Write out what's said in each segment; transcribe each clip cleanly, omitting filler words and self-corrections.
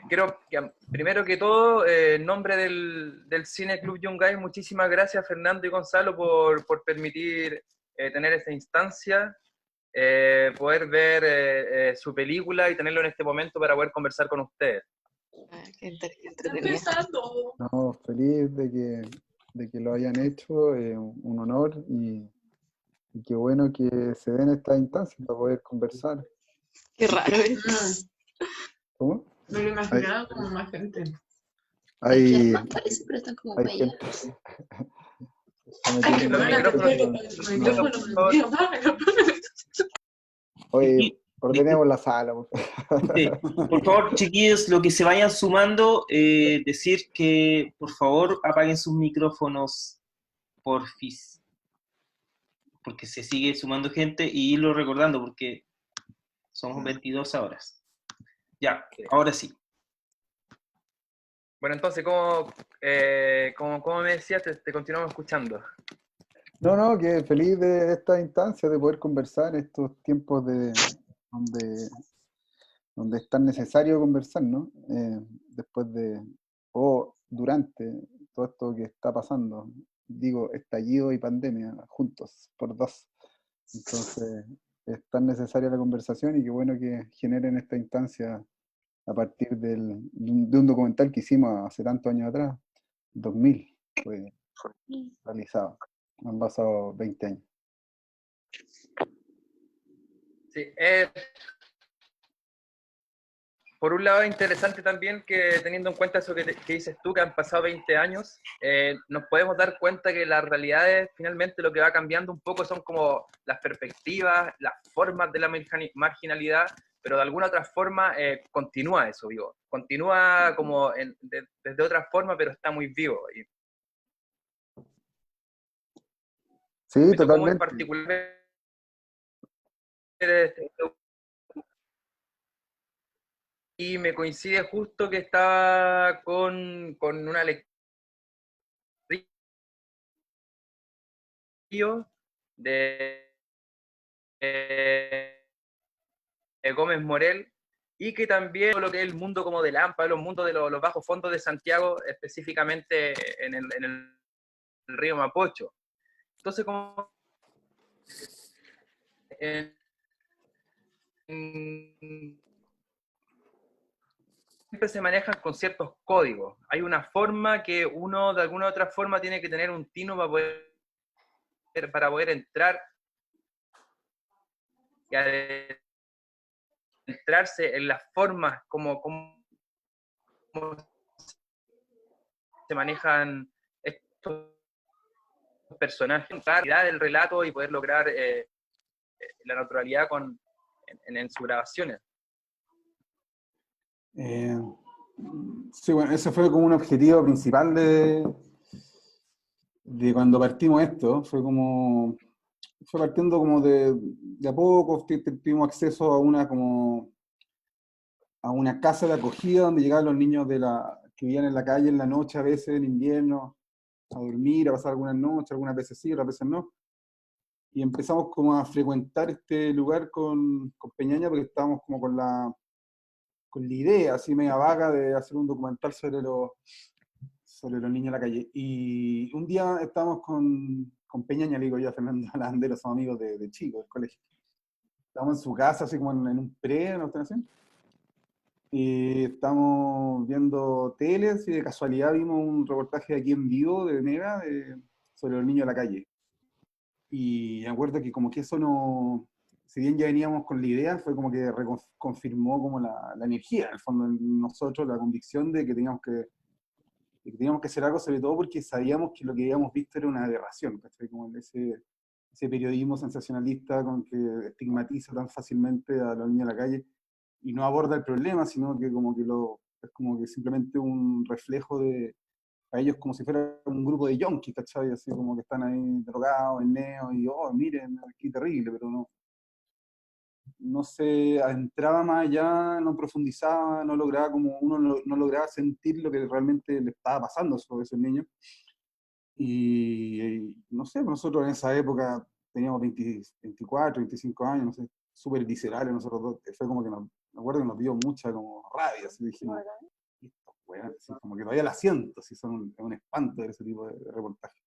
Quiero, primero que todo, en nombre del Cine Club Yungay, muchísimas gracias Fernando y Gonzalo por permitir tener esta instancia, poder ver su película y tenerlo en este momento para poder conversar con ustedes. No, feliz de que lo hayan hecho, un honor y qué bueno que se den estas instancias para poder conversar. Qué raro es. ¿Cómo? Me lo imaginaba como más gente. Hay, Más parece, pero están como hay para allá. gente. Ay, que Los me micrófonos. Oye, ordenemos la sala, por favor. Sí. Por favor, chiquillos, lo que se vayan sumando, decir que por favor apaguen sus micrófonos, porfis, porque se sigue sumando gente y irlo recordando porque somos 22 horas. Ya, ahora sí. Bueno, entonces, ¿cómo me decías? Te continuamos escuchando. No, que feliz de esta instancia, de poder conversar en estos tiempos donde es tan necesario conversar, ¿no? Después o durante todo esto que está pasando. Digo, estallido y pandemia, juntos, por dos. Entonces, es tan necesaria la conversación y qué bueno que generen esta instancia a partir de un documental que hicimos hace tantos años atrás, 2000, fue realizado. Han pasado 20 años. Sí, por un lado es interesante también que teniendo en cuenta eso que dices tú, que han pasado 20 años, nos podemos dar cuenta que las realidades finalmente lo que va cambiando un poco son como las perspectivas, las formas de la marginalidad, pero de alguna otra forma continúa eso vivo, continúa como desde otra forma, pero está muy vivo. Sí, Me tocó muy totalmente. particular y me coincide justo que estaba con una lectura de Gómez Morel, y que también lo que es el mundo como de Lampa, los mundos de los bajos fondos de Santiago, específicamente en el río Mapocho. Entonces, como siempre se manejan con ciertos códigos. Hay una forma que uno de alguna u otra forma tiene que tener un tino para poder entrar y adentrarse en las formas como se manejan estos personajes, la calidad del relato y poder lograr la naturalidad en sus grabaciones. Sí, bueno, ese fue como un objetivo principal de cuando partimos esto. Fue partiendo como de a poco, tuvimos acceso a una casa de acogida donde llegaban los niños que vivían en la calle en la noche, a veces en invierno, a dormir, a pasar algunas noches, algunas veces sí, otras veces no. Y empezamos como a frecuentar este lugar con Peñaña porque estábamos como con la idea así media vaga de hacer un documental sobre los niños en la calle. Y un día estábamos con Peñaña, le digo yo a Fernando Landero, somos amigos de chicos, del colegio. Estábamos en su casa, así como en un pre, ¿no? Y estábamos viendo teles y de casualidad vimos un reportaje aquí en vivo de Mega sobre los niños en la calle. Y me acuerdo que como que eso no, si bien ya veníamos con la idea, fue como que confirmó como la energía, en el fondo, en nosotros, la convicción de que teníamos que hacer algo, sobre todo porque sabíamos que lo que habíamos visto era una aberración, ¿cachai? Como ese periodismo sensacionalista con que estigmatiza tan fácilmente a los niños en la calle y no aborda el problema, sino que es como que simplemente un reflejo a ellos como si fuera un grupo de yonkis, ¿cachai? Así como que están ahí drogados, en neo, y oh, miren, qué terrible, pero no se adentraba más allá, no profundizaba, no lograba como uno no lograba sentir lo que realmente le estaba pasando a esos niños. Y no sé, nosotros en esa época teníamos 24, 25 años, no sé, súper viscerales nosotros dos. Fue como que me acuerdo que nos dio mucha como rabia, así dijimos, estos weones, así como que todavía la siento, así es un espanto ver ese tipo de reportajes.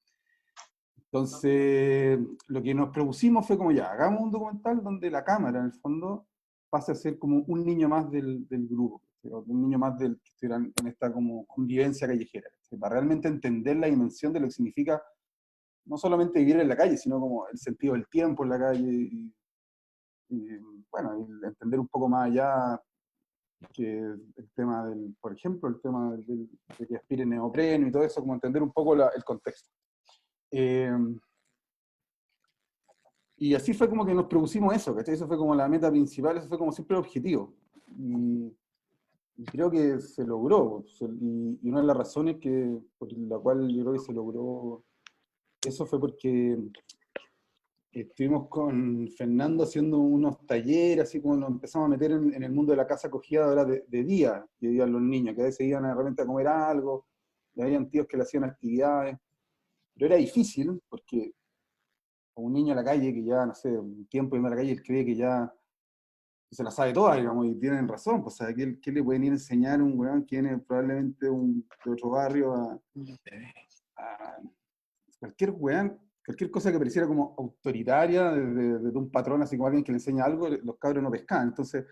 Entonces, lo que nos propusimos fue como ya, hagamos un documental donde la cámara, en el fondo, pase a ser como un niño más del grupo, ¿sí? O un niño más del que estuviera en esta como convivencia callejera, ¿sí? Para realmente entender la dimensión de lo que significa no solamente vivir en la calle, sino como el sentido del tiempo en la calle y, bueno, y entender un poco más allá que el tema del, por ejemplo, el tema de que aspire neopreno y todo eso, como entender un poco el contexto. Y así fue como que nos propusimos eso, ¿cachai? Eso fue como la meta principal, eso fue como siempre el objetivo. Y creo que se logró. Y una de las razones por la cual yo creo que se logró eso fue porque estuvimos con Fernando haciendo unos talleres, así como nos empezamos a meter en el mundo de la casa acogida ahora de día, que vivían los niños, que a veces iban de repente a comer algo, y habían tíos que le hacían actividades. Pero era difícil, porque un niño en la calle que ya, no sé, un tiempo yendo a la calle, él cree que ya se la sabe toda, digamos, y tienen razón, pues, o sea, ¿qué le pueden ir a enseñar a un weón que viene probablemente de otro barrio a cualquier weón, cualquier cosa que pareciera como autoritaria, desde un patrón, así como alguien que le enseña algo, los cabros no pescan. Entonces,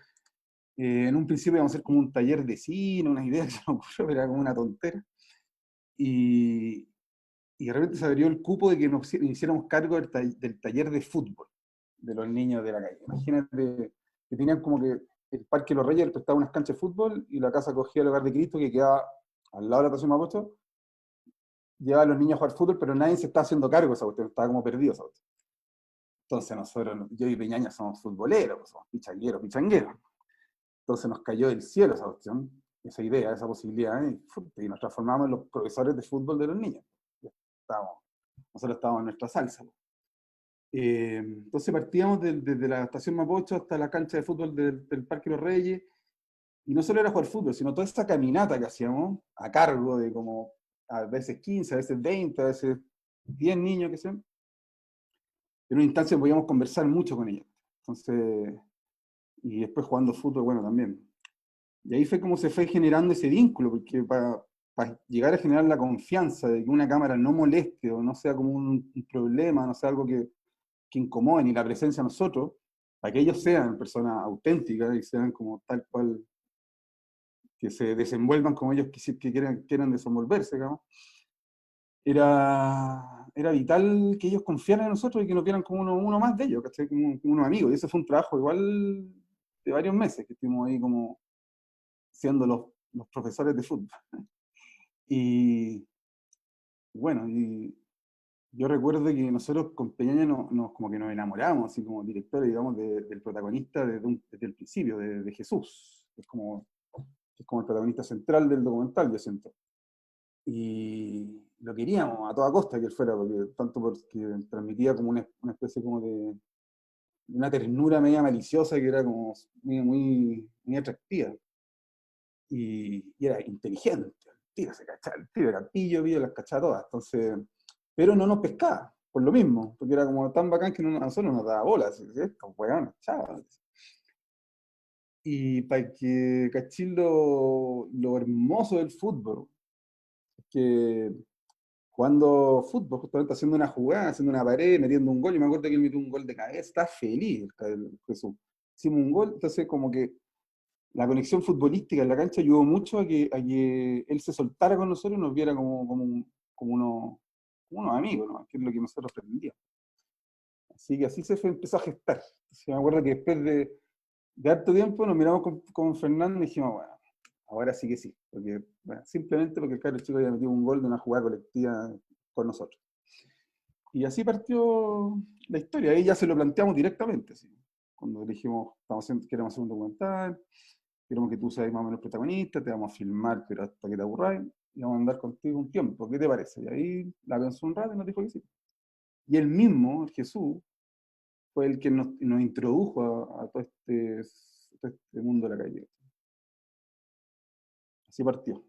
en un principio íbamos a hacer como un taller de cine, unas ideas que se me ocurrió, pero era como una tontera. Y, y de repente se abrió el cupo de que nos hiciéramos cargo del taller de fútbol de los niños de la calle. Imagínate que tenían como que el Parque Los Reyes prestaba unas canchas de fútbol y la casa acogía el Hogar de Cristo que quedaba al lado de la estación Mapocho. Llevaba a los niños a jugar fútbol, pero nadie se estaba haciendo cargo de esa cuestión, estaba como perdido esa cuestión. Entonces nosotros, yo y Peñaña somos futboleros, somos pichangueros. Entonces nos cayó del cielo esa cuestión, esa idea, esa posibilidad, y nos transformamos en los profesores de fútbol de los niños. Nosotros estábamos en nuestra salsa. Entonces partíamos desde la estación Mapocho hasta la cancha de fútbol del Parque Los Reyes, y no solo era jugar fútbol, sino toda esta caminata que hacíamos, a cargo de como a veces 15, a veces 20, a veces 10 niños que sean. En una instancia podíamos conversar mucho con ellos. Entonces, y después jugando fútbol, bueno, también. Y ahí fue como se fue generando ese vínculo, porque para llegar a generar la confianza de que una cámara no moleste o no sea como un problema, no sea algo que incomode ni la presencia de nosotros, para que ellos sean personas auténticas y sean como tal cual, que se desenvuelvan como ellos que quieran desenvolverse, digamos. Era vital que ellos confiaran en nosotros y que nos vieran como uno más de ellos, ¿cachai? Como unos amigos. Y eso fue un trabajo igual de varios meses que estuvimos ahí como siendo los profesores de fútbol. Y bueno, y yo recuerdo que nosotros con Peñaña como que nos enamoramos, así como directores, digamos, del protagonista desde el principio, de Jesús, que es como el protagonista central del documental, yo siento. Y lo queríamos a toda costa que él fuera, tanto porque transmitía como una especie como de una ternura media maliciosa que era como muy atractiva. Y era inteligente, el tiro era pillo, las cachaba todas. Entonces, pero no nos pescaba, por lo mismo, porque era como tan bacán que a nosotros nos daba bolas, estos weones, chavales. Y para que cachín lo hermoso del fútbol, que jugando fútbol, justamente haciendo una jugada, haciendo una pared, metiendo un gol, y me acuerdo que él metió un gol de cabeza, está feliz el Jesús. Hicimos un gol, entonces como que la conexión futbolística en la cancha ayudó mucho a que él se soltara con nosotros y nos viera como unos amigos, ¿no? Que es lo que nosotros pretendíamos. Así que así empezó a gestar. Entonces, me acuerdo que después de harto tiempo nos miramos con Fernando y dijimos, bueno, ahora sí que sí, porque, bueno, simplemente porque el cabro chico había metido un gol de una jugada colectiva con nosotros. Y así partió la historia, ahí ya se lo planteamos directamente, ¿sí? Cuando dijimos, queremos hacer un documental, queremos que tú seas más o menos protagonista, te vamos a filmar, pero hasta que te aburráis, y vamos a andar contigo un tiempo, ¿qué te parece? Y ahí la pensó un rato y nos dijo que sí. Y él mismo, el Jesús, fue el que nos introdujo a todo este mundo de la calle. Así partió.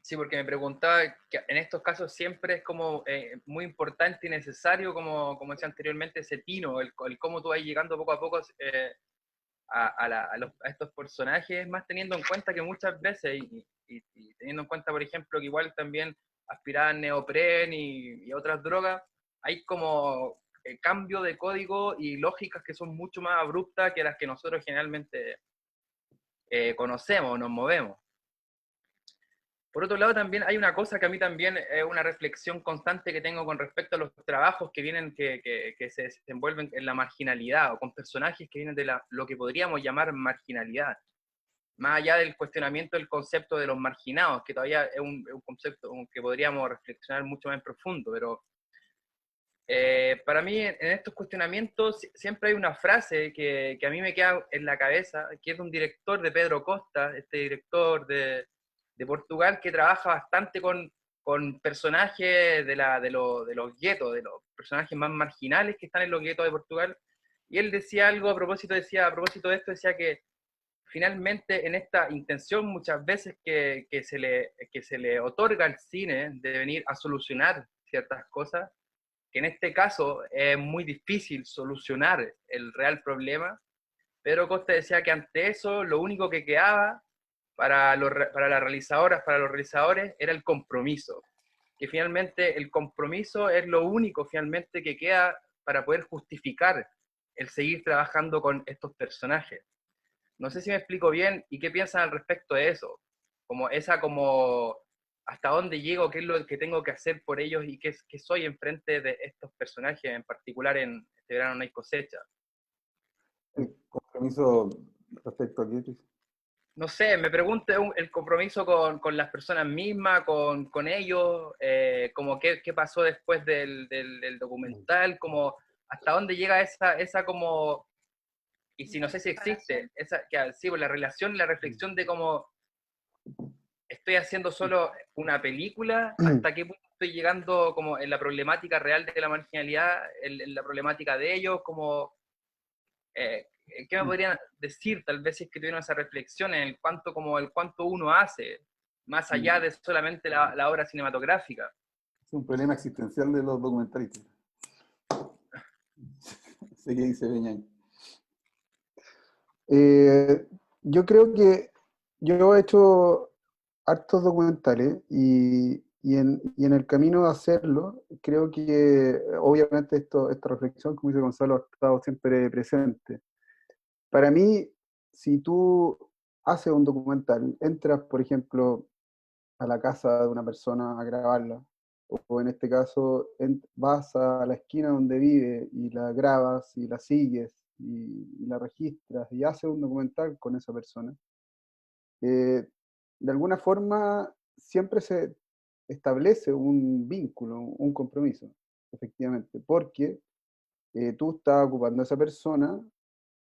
Sí, porque me preguntaba que en estos casos siempre es como muy importante y necesario, como decía anteriormente, ese tino, el cómo tú vas llegando poco a poco a estos personajes, más teniendo en cuenta que muchas veces, y teniendo en cuenta, por ejemplo, que igual también aspiraban neopren y otras drogas, hay como cambio de código y lógicas que son mucho más abruptas que las que nosotros generalmente conocemos, nos movemos. Por otro lado, también hay una cosa que a mí también es una reflexión constante que tengo con respecto a los trabajos que vienen, que se desenvuelven en la marginalidad, o con personajes que vienen de lo que podríamos llamar marginalidad. Más allá del cuestionamiento del concepto de los marginados, que todavía es un concepto que podríamos reflexionar mucho más en profundo, pero para mí en estos cuestionamientos siempre hay una frase que a mí me queda en la cabeza, que es de un director, de Pedro Costa, este director de Portugal, que trabaja bastante con personajes de los guetos, de los personajes más marginales que están en los guetos de Portugal. Y él decía algo a propósito, a propósito de esto, decía que finalmente en esta intención muchas veces que se le otorga al cine de venir a solucionar ciertas cosas, que en este caso es muy difícil solucionar el real problema. Pedro Costa decía que ante eso lo único que quedaba para las realizadoras, para los realizadores, era el compromiso. Que finalmente el compromiso es lo único finalmente que queda para poder justificar el seguir trabajando con estos personajes. No sé si me explico bien y qué piensan al respecto de eso. Como hasta dónde llego, qué es lo que tengo que hacer por ellos y qué soy enfrente de estos personajes, en particular en Este verano no hay cosecha. El compromiso respecto a qué, Cris? No sé, me pregunto el compromiso con las personas mismas, con ellos, como qué pasó después del documental, como hasta dónde llega esa como, y si no sé si existe, sí, pues, la relación, la reflexión de cómo estoy haciendo solo una película, hasta qué punto estoy llegando como en la problemática real de la marginalidad, en la problemática de ellos, como, ¿qué me podrían decir tal vez si es que tuvieron esa reflexión en el cuánto uno hace, más allá de solamente la obra cinematográfica? Es un problema existencial de los documentalistas. Sé que dice Beñain. Yo creo que yo he hecho hartos documentales y en el camino de hacerlo, creo que obviamente esta reflexión, como dice Gonzalo, ha estado siempre presente. Para mí, si tú haces un documental, entras, por ejemplo, a la casa de una persona a grabarla, o en este caso vas a la esquina donde vive y la grabas y la sigues y la registras y haces un documental con esa persona, de alguna forma siempre se establece un vínculo, un compromiso, efectivamente, porque tú estás ocupando a esa persona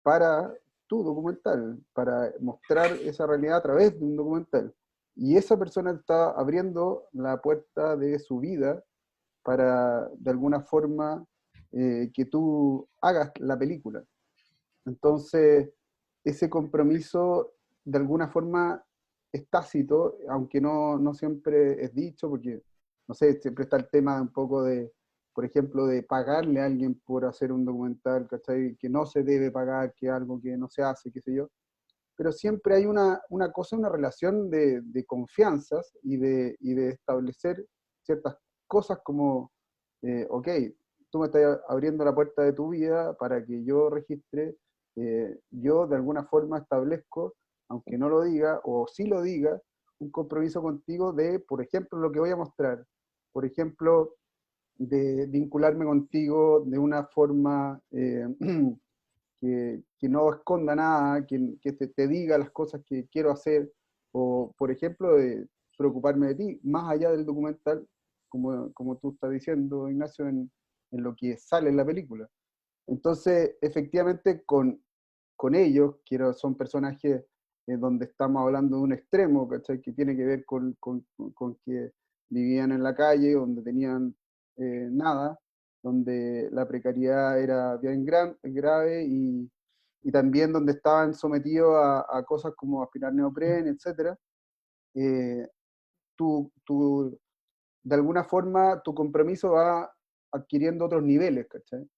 para tu documental, para mostrar esa realidad a través de un documental. Y esa persona está abriendo la puerta de su vida para, de alguna forma, que tú hagas la película. Entonces, ese compromiso, de alguna forma, es tácito, aunque no siempre es dicho, porque, no sé, siempre está el tema un poco de, por ejemplo, de pagarle a alguien por hacer un documental, ¿cachai? Que no se debe pagar, que es algo que no se hace, qué sé yo. Pero siempre hay una cosa, una relación de confianzas y de establecer ciertas cosas como, ok, tú me estás abriendo la puerta de tu vida para que yo registre, yo de alguna forma establezco, aunque no lo diga, o sí lo diga, un compromiso contigo de, por ejemplo, lo que voy a mostrar, por ejemplo, de vincularme contigo de una forma que no esconda nada, que te diga las cosas que quiero hacer, o por ejemplo, de preocuparme de ti, más allá del documental, como tú estás diciendo, Ignacio, en lo que sale en la película. Entonces, efectivamente, con ellos, son personajes donde estamos hablando de un extremo, ¿cachai? Que tiene que ver con que vivían en la calle, donde tenían nada, donde la precariedad era bien grave y también donde estaban sometidos a cosas como aspirar neopren, etc. de alguna forma tu compromiso va adquiriendo otros niveles, ¿cachai?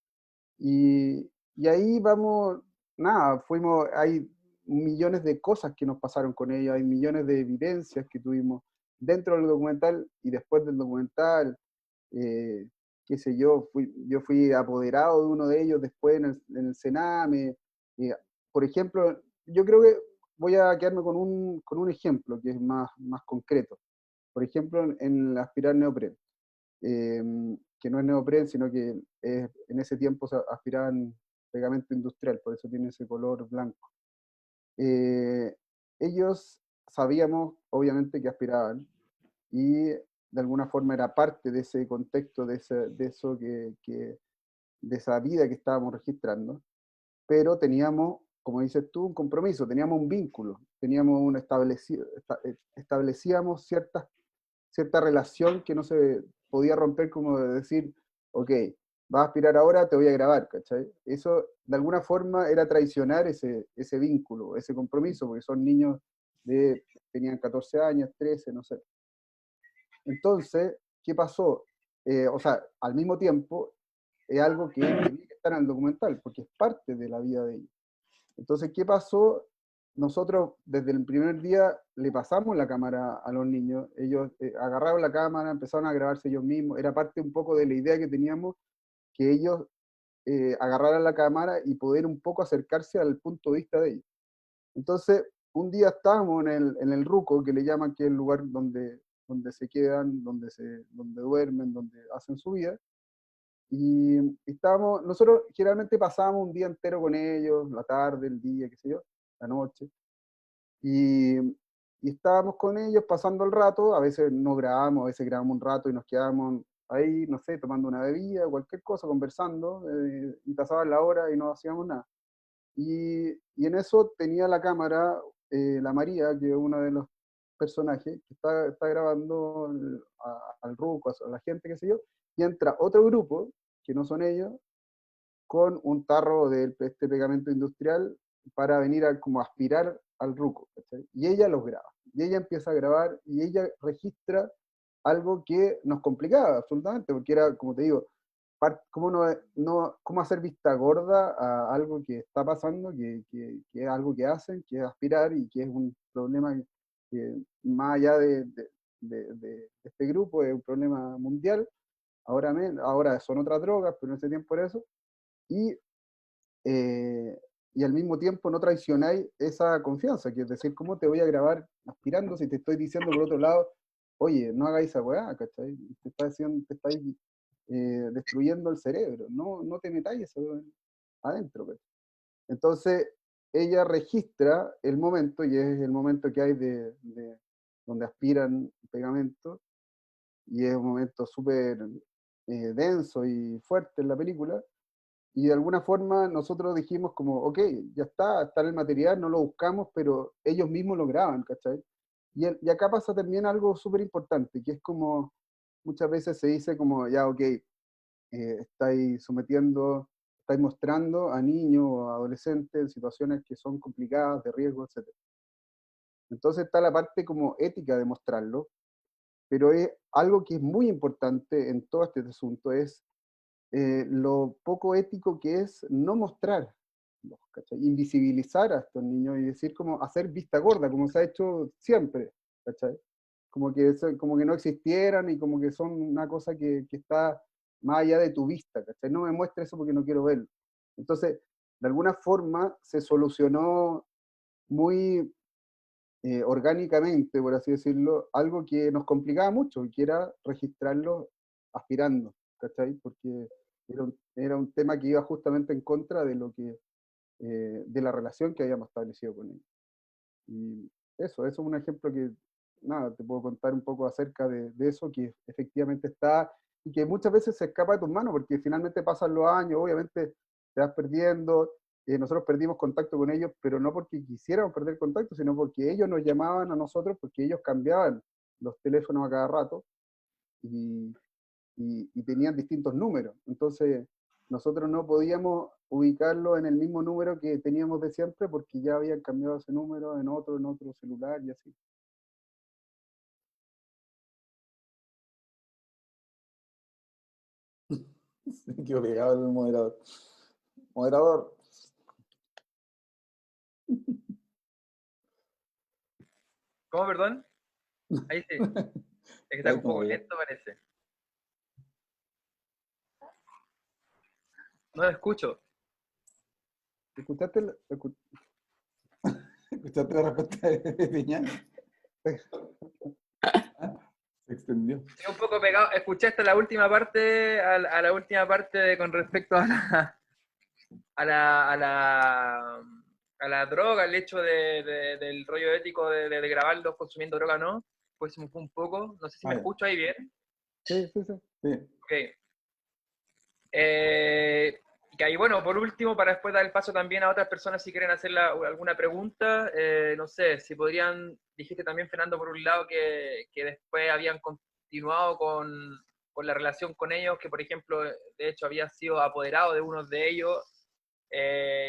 Y ahí vamos, nada, hay millones de cosas que nos pasaron con ellos, hay millones de evidencias que tuvimos dentro del documental y después del documental, eh, qué sé yo fui apoderado de uno de ellos después en el Sename. eh, por ejemplo, yo creo que voy a quedarme con un ejemplo que es más concreto. Por ejemplo, en la espiral neopren, eh, que no es neopren, sino que en ese tiempo se aspiraban pegamento industrial, por eso tiene ese color blanco. Eh, Ellos sabíamos, obviamente, que aspiraban, y de alguna forma era parte de ese contexto, de esa vida que estábamos registrando, pero teníamos, como dices tú, un compromiso, teníamos un vínculo, establecíamos cierta relación que no se podía romper, como de decir, ok, vas a aspirar ahora, te voy a grabar, ¿cachai? Eso de alguna forma era traicionar ese vínculo, ese compromiso, porque son niños tenían 14 años, 13, no sé. Entonces, ¿qué pasó? O sea, al mismo tiempo, es algo que tenía que estar en el documental, porque es parte de la vida de ellos. Entonces, ¿qué pasó? Nosotros desde el primer día le pasamos la cámara a los niños, ellos agarraron la cámara, empezaron a grabarse ellos mismos, era parte un poco de la idea que teníamos, que ellos agarraran la cámara y poder un poco acercarse al punto de vista de ellos. Entonces, un día estábamos en el Ruco, que le llaman, que es el lugar donde se quedan, donde duermen, donde hacen su vida, y nosotros generalmente pasábamos un día entero con ellos, la tarde, el día, qué sé yo, la noche, y, y estábamos con ellos pasando el rato, a veces no grabamos, a veces grabamos un rato y nos quedábamos ahí, no sé, tomando una bebida, cualquier cosa, conversando, y pasaba la hora y no hacíamos nada. Y en eso tenía la cámara, la María, que es uno de los personajes, que está grabando al Ruco, a la gente, qué sé yo, y entra otro grupo, que no son ellos, con un tarro de este pegamento industrial para venir a como aspirar al Ruco, ¿cachai? Y ella los graba, y ella empieza a grabar, y ella registra algo que nos complicaba absolutamente, porque era, como te digo, cómo, cómo hacer vista gorda a algo que está pasando, que es algo que hacen, que es aspirar, y que es un problema que más allá de este grupo, es un problema mundial. Ahora son otras drogas, pero en ese tiempo era eso. Y, eh, y al mismo tiempo no traicionáis esa confianza, que es decir, ¿cómo te voy a grabar aspirando si te estoy diciendo por otro lado, oye, no hagáis esa weá, ¿cachai? Te estáis destruyendo el cerebro, no te metáis eso adentro, ¿cachai? Entonces, ella registra el momento, y es el momento que hay donde aspiran pegamento, y es un momento súper denso y fuerte en la película, y de alguna forma nosotros dijimos como, ok, ya está en el material, no lo buscamos, pero ellos mismos lo graban, ¿cachai? Y acá pasa también algo súper importante, que es como, muchas veces se dice como, ya, ok, estáis mostrando a niños o adolescentes en situaciones que son complicadas, de riesgo, etc. Entonces está la parte como ética de mostrarlo, pero es algo que es muy importante en todo este asunto, es lo poco ético que es no mostrar, ¿cachai? Invisibilizar a estos niños y decir como hacer vista gorda, como se ha hecho siempre, ¿cachai? Como que no existieran y como que son una cosa que está más allá de tu vista, ¿cachai? No me muestres eso porque no quiero verlo. Entonces, de alguna forma se solucionó muy orgánicamente, por así decirlo, algo que nos complicaba mucho, que era registrarlo aspirando, ¿cachai? Porque era un tema que iba justamente en contra de la relación que habíamos establecido con ellos. Y eso es un ejemplo que, nada, te puedo contar un poco acerca de eso, que efectivamente está, y que muchas veces se escapa de tus manos, porque finalmente pasan los años, obviamente te vas perdiendo. Nosotros perdimos contacto con ellos, pero no porque quisiéramos perder contacto, sino porque ellos nos llamaban a nosotros, porque ellos cambiaban los teléfonos a cada rato, y, y tenían distintos números. Entonces, nosotros no podíamos ubicarlo en el mismo número que teníamos de siempre porque ya habían cambiado ese número en otro celular y así. Se me quedó pegado el moderador. Moderador. ¿Cómo, perdón? Ahí sí. Es que está Ahí un poco como ya. lento, parece. No lo escucho. ¿Escuchaste? ¿Escuchaste la respuesta de Peña? Se extendió. Sí, un poco pegado. Escuché hasta la última parte, a la última parte con respecto a a la, a la, a la droga, el hecho del rollo ético de grabarlos consumiendo droga, ¿no? Pues se me fue un poco. No sé si me Ah, ya. escucho ahí bien. Sí, sí, sí. Sí. Ok. Que ahí, bueno, por último, para después dar el paso también a otras personas si quieren hacer alguna pregunta, no sé, si podrían, dijiste también, Fernando, por un lado, que después habían continuado con la relación con ellos, que por ejemplo, de hecho, había sido apoderado de uno de ellos.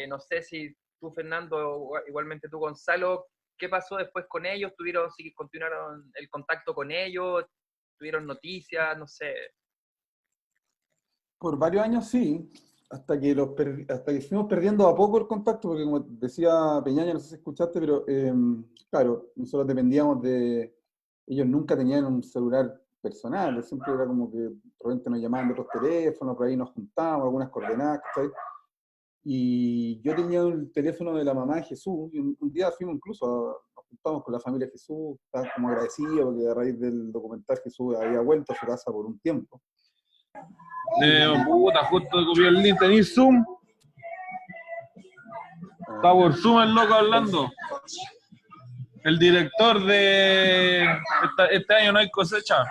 No sé si tú, Fernando, o igualmente tú, Gonzalo, ¿qué pasó después con ellos? ¿Tuvieron, si continuaron el contacto con ellos? ¿Tuvieron noticias? No sé. Por varios años sí, hasta que fuimos perdiendo a poco el contacto, porque como decía Peñaña, no sé si escuchaste, pero claro, nosotros dependíamos de... Ellos nunca tenían un celular personal, siempre era como que de repente nos llamaban de otros teléfonos, por ahí nos juntábamos, algunas coordenadas, ¿cachai? Y yo tenía el teléfono de la mamá de Jesús, y un día fuimos incluso, nos juntamos con la familia de Jesús, estaba como agradecido porque a raíz del documental Jesús había vuelto a su casa por un tiempo. Puta, justo copió el link. ¿Tenís Zoom? Está por Zoom el loco hablando. El director de este año no hay cosecha.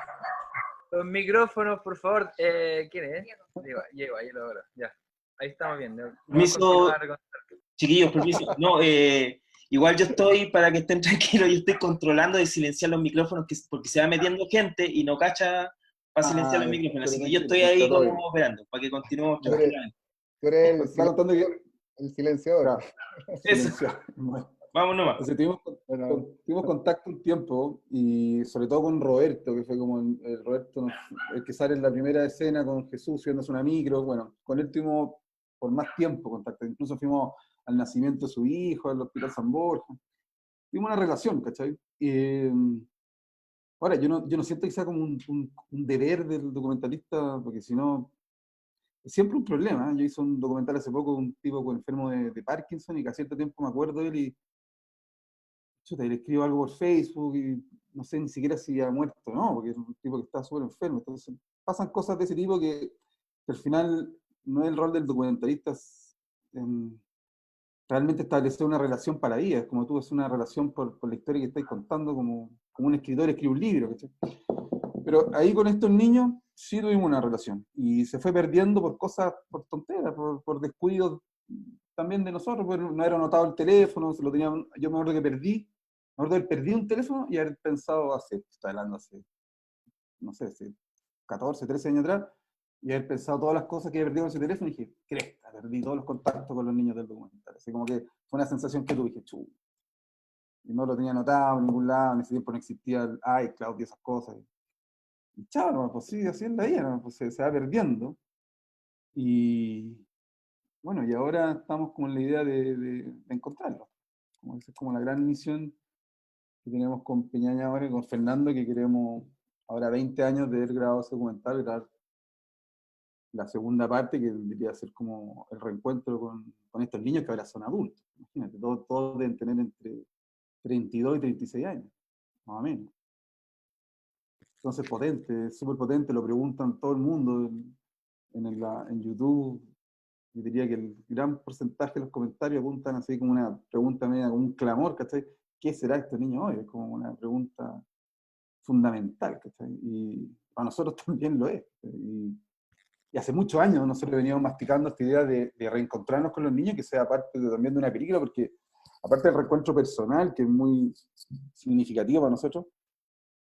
Los micrófonos, por favor. ¿Quién es? Llego, ahí lo veo. Ya. Ahí estamos bien. Vamos a Permiso, continuar. chiquillos, permiso. No, igual yo estoy, para que estén tranquilos, yo estoy controlando de silenciar los micrófonos porque se va metiendo gente y no cacha para silenciar los micrófonos. Así que yo estoy ahí como operando, para que continuemos Tú eres, tranquilamente. tú eres Me está contando que... el silenciador. Claro, Eso, silenciar. Bueno, vamos nomás. entonces Bueno, tuvimos contacto un tiempo y sobre todo con Roberto, que fue como Roberto, el que sale en la primera escena con Jesús subiéndose una micro. Bueno, con él tuvimos por más tiempo contacto. Incluso fuimos al nacimiento de su hijo, al Hospital San Borja. Tuvimos una relación, ¿cachai? Ahora, yo no siento que sea como un deber del documentalista, porque si no, es siempre un problema. Yo hice un documental hace poco de un tipo con enfermo de Parkinson y que a cierto tiempo me acuerdo de él y chuta, y le escribo algo por Facebook y no sé ni siquiera si ha muerto o no, porque es un tipo que está súper enfermo. Entonces, pasan cosas de ese tipo que al final no es el rol del documentalista realmente establecer una relación para vida, es como tú, es una relación por la historia que estáis contando, como un escritor escribe un libro, ¿cachai? Pero ahí con estos niños sí tuvimos una relación y se fue perdiendo por cosas, por tonteras, por descuidos también de nosotros, pues no era anotado el teléfono, se lo tenía, yo me acuerdo que me acuerdo de perdí un teléfono y haber pensado está hablando hace, no sé, hace 14, 13 años atrás, y haber pensado todas las cosas que había perdido con ese teléfono y dije, cresta, perdí todos los contactos con los niños del documental. Así como que fue una sensación que tuve, dije, chu. Y no lo tenía anotado en ningún lado, en ese tiempo no existía el iCloud y esas cosas. Y chao, no, pues sí, así es la vida, ¿no? Pues se va perdiendo. Y bueno, y ahora estamos con la idea de encontrarlo. Como esa es como la gran misión que tenemos con Peñaña ahora y con Fernando, que queremos, ahora 20 años de haber grabado ese documental, grabar la segunda parte, que debería ser como el reencuentro con estos niños que ahora son adultos. Imagínate, todos deben tener entre 32 y 36 años, más o menos. Entonces, potente, súper potente, lo preguntan todo el mundo en YouTube. Yo diría que el gran porcentaje de los comentarios apuntan así como una pregunta media, como un clamor, ¿cachai? ¿Qué será este niño hoy? Es como una pregunta fundamental, ¿cachai? Y para nosotros también lo es. Y hace muchos años nosotros veníamos masticando esta idea de reencontrarnos con los niños, que sea parte también de una película, porque aparte del reencuentro personal, que es muy significativo para nosotros,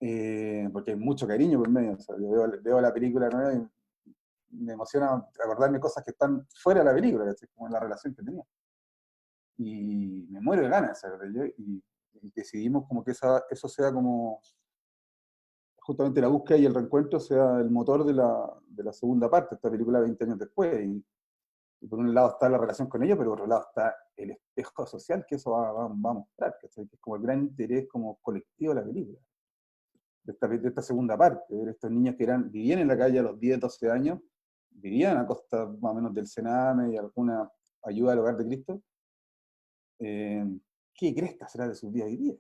porque hay mucho cariño por medio. O sea, yo veo la película nueva y me emociona acordarme cosas que están fuera de la película, ¿cachai? Como la relación que tenía. Y me muero de ganas, ¿sabes? Y decidimos como que eso sea como justamente la búsqueda y el reencuentro sea el motor de la segunda parte, esta película 20 años después. Y por un lado está la relación con ellos, pero por otro lado está el espejo social que eso va a mostrar, ¿cachai? Que es como el gran interés como colectivo de la película, de esta segunda parte, ver estos niños que vivían en la calle a los 10, 12 años, vivían a costa más o menos del Sename y alguna ayuda al Hogar de Cristo. ¿Qué cresta será de sus días hoy día?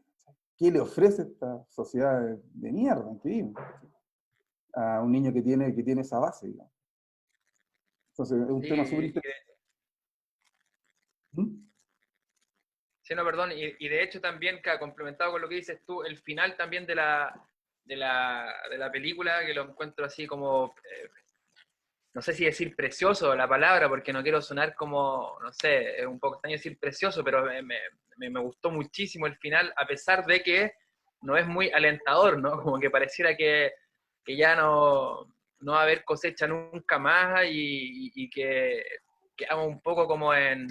¿Qué le ofrece esta sociedad de mierda en que vivimos a un niño que tiene esa base, digamos? Entonces, es un tema súper interesante. Sí, no, perdón, y de hecho también, que complementado con lo que dices tú, el final también de la película, que lo encuentro así como, no sé si decir precioso la palabra, porque no quiero sonar como, no sé, es un poco extraño decir precioso, pero me gustó muchísimo el final, a pesar de que no es muy alentador, ¿no? Como que pareciera que ya no va a haber cosecha nunca más y que quedamos un poco como en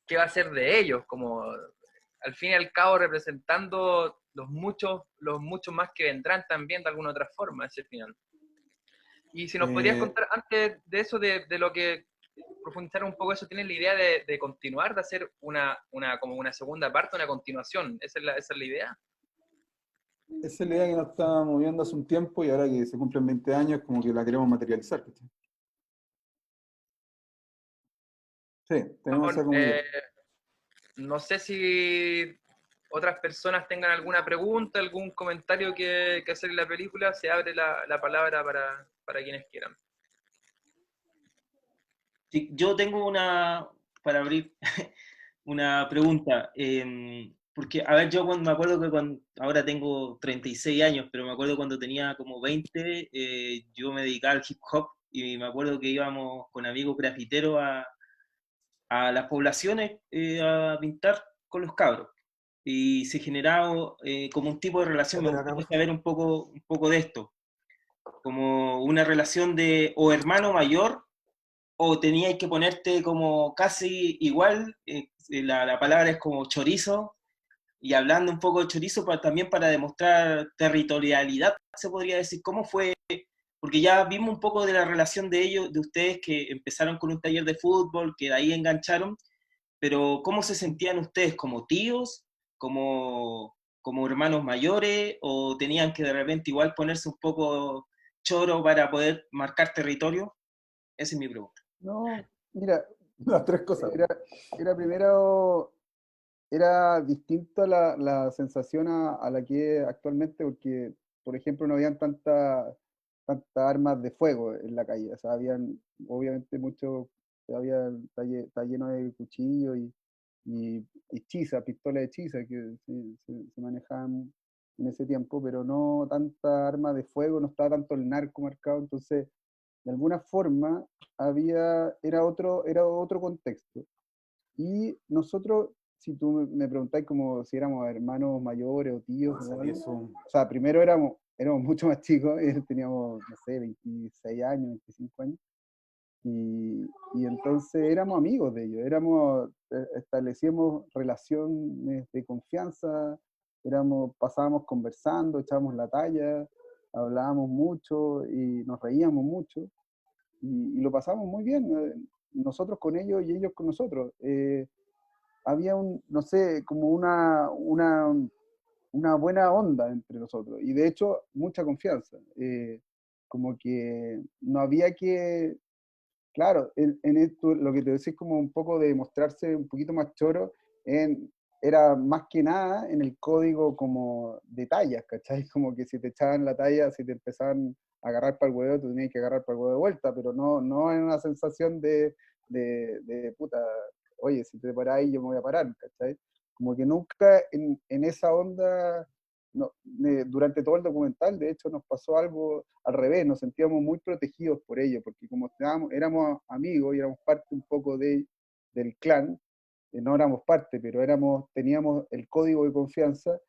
qué va a ser de ellos, como al fin y al cabo representando los muchos más que vendrán también de alguna otra forma ese final. Y si nos podrías contar antes de eso, de lo que profundizar un poco eso, ¿tienes la idea de continuar, de hacer como una segunda parte, una continuación? ¿Esa es la idea? Esa es la idea que nos está moviendo hace un tiempo y ahora que se cumplen 20 años, como que la queremos materializar, ¿cachai? Sí, tenemos esa como idea. No sé si otras personas tengan alguna pregunta, algún comentario que hacer en la película, se abre la palabra para quienes quieran. Sí, yo tengo para abrir, una pregunta. Porque, a ver, yo me acuerdo que ahora tengo 36 años, pero me acuerdo cuando tenía como 20, yo me dedicaba al hip hop y me acuerdo que íbamos con amigos grafiteros a las poblaciones a pintar con los cabros. Y se generaba como un tipo de relación, me gustaría saber un poco de esto, como una relación de o hermano mayor o teníais que ponerte como casi igual, la palabra es como chorizo, y hablando un poco de chorizo también para demostrar territorialidad, se podría decir, ¿cómo fue? Porque ya vimos un poco de la relación de ellos, de ustedes que empezaron con un taller de fútbol, que de ahí engancharon, pero ¿cómo se sentían ustedes? ¿Como tíos? ¿Como hermanos mayores? ¿O tenían que de repente igual ponerse un poco choro para poder marcar territorio? Esa es mi pregunta. No, mira, Las tres cosas. era primero, era distinta la sensación a la que es actualmente, porque, por ejemplo, no habían tantas armas de fuego en la calle. O sea, habían, obviamente, está lleno de cuchillos y hechiza, pistolas de hechiza que se manejaban en ese tiempo, pero no tanta arma de fuego, no estaba tanto el narco marcado, entonces, de alguna forma, era otro contexto. Y nosotros, si tú me preguntás como si éramos hermanos mayores o tíos, o algo, o sea, primero éramos mucho más chicos, teníamos, no sé, 26 años, 25 años, y entonces éramos amigos de ellos, establecíamos relaciones de confianza, pasábamos conversando, echábamos la talla, hablábamos mucho y nos reíamos mucho, y lo pasábamos muy bien, nosotros con ellos y ellos con nosotros. Había no sé, como una buena onda entre nosotros, y de hecho mucha confianza. Como que no había que, claro, en esto lo que te decís como un poco de mostrarse un poquito más choro, era más que nada en el código como de tallas, ¿cachai? Como que si te echaban la talla, si te empezaban a agarrar para el huevo, tú tenías que agarrar para el huevo de vuelta, pero no en una sensación de puta, oye, si te paras ahí yo me voy a parar, ¿cachai? Como que nunca en esa onda, no, durante todo el documental, de hecho, nos pasó algo al revés, nos sentíamos muy protegidos por ello, porque como éramos amigos y éramos parte un poco del clan, no éramos parte, pero teníamos el código de confianza,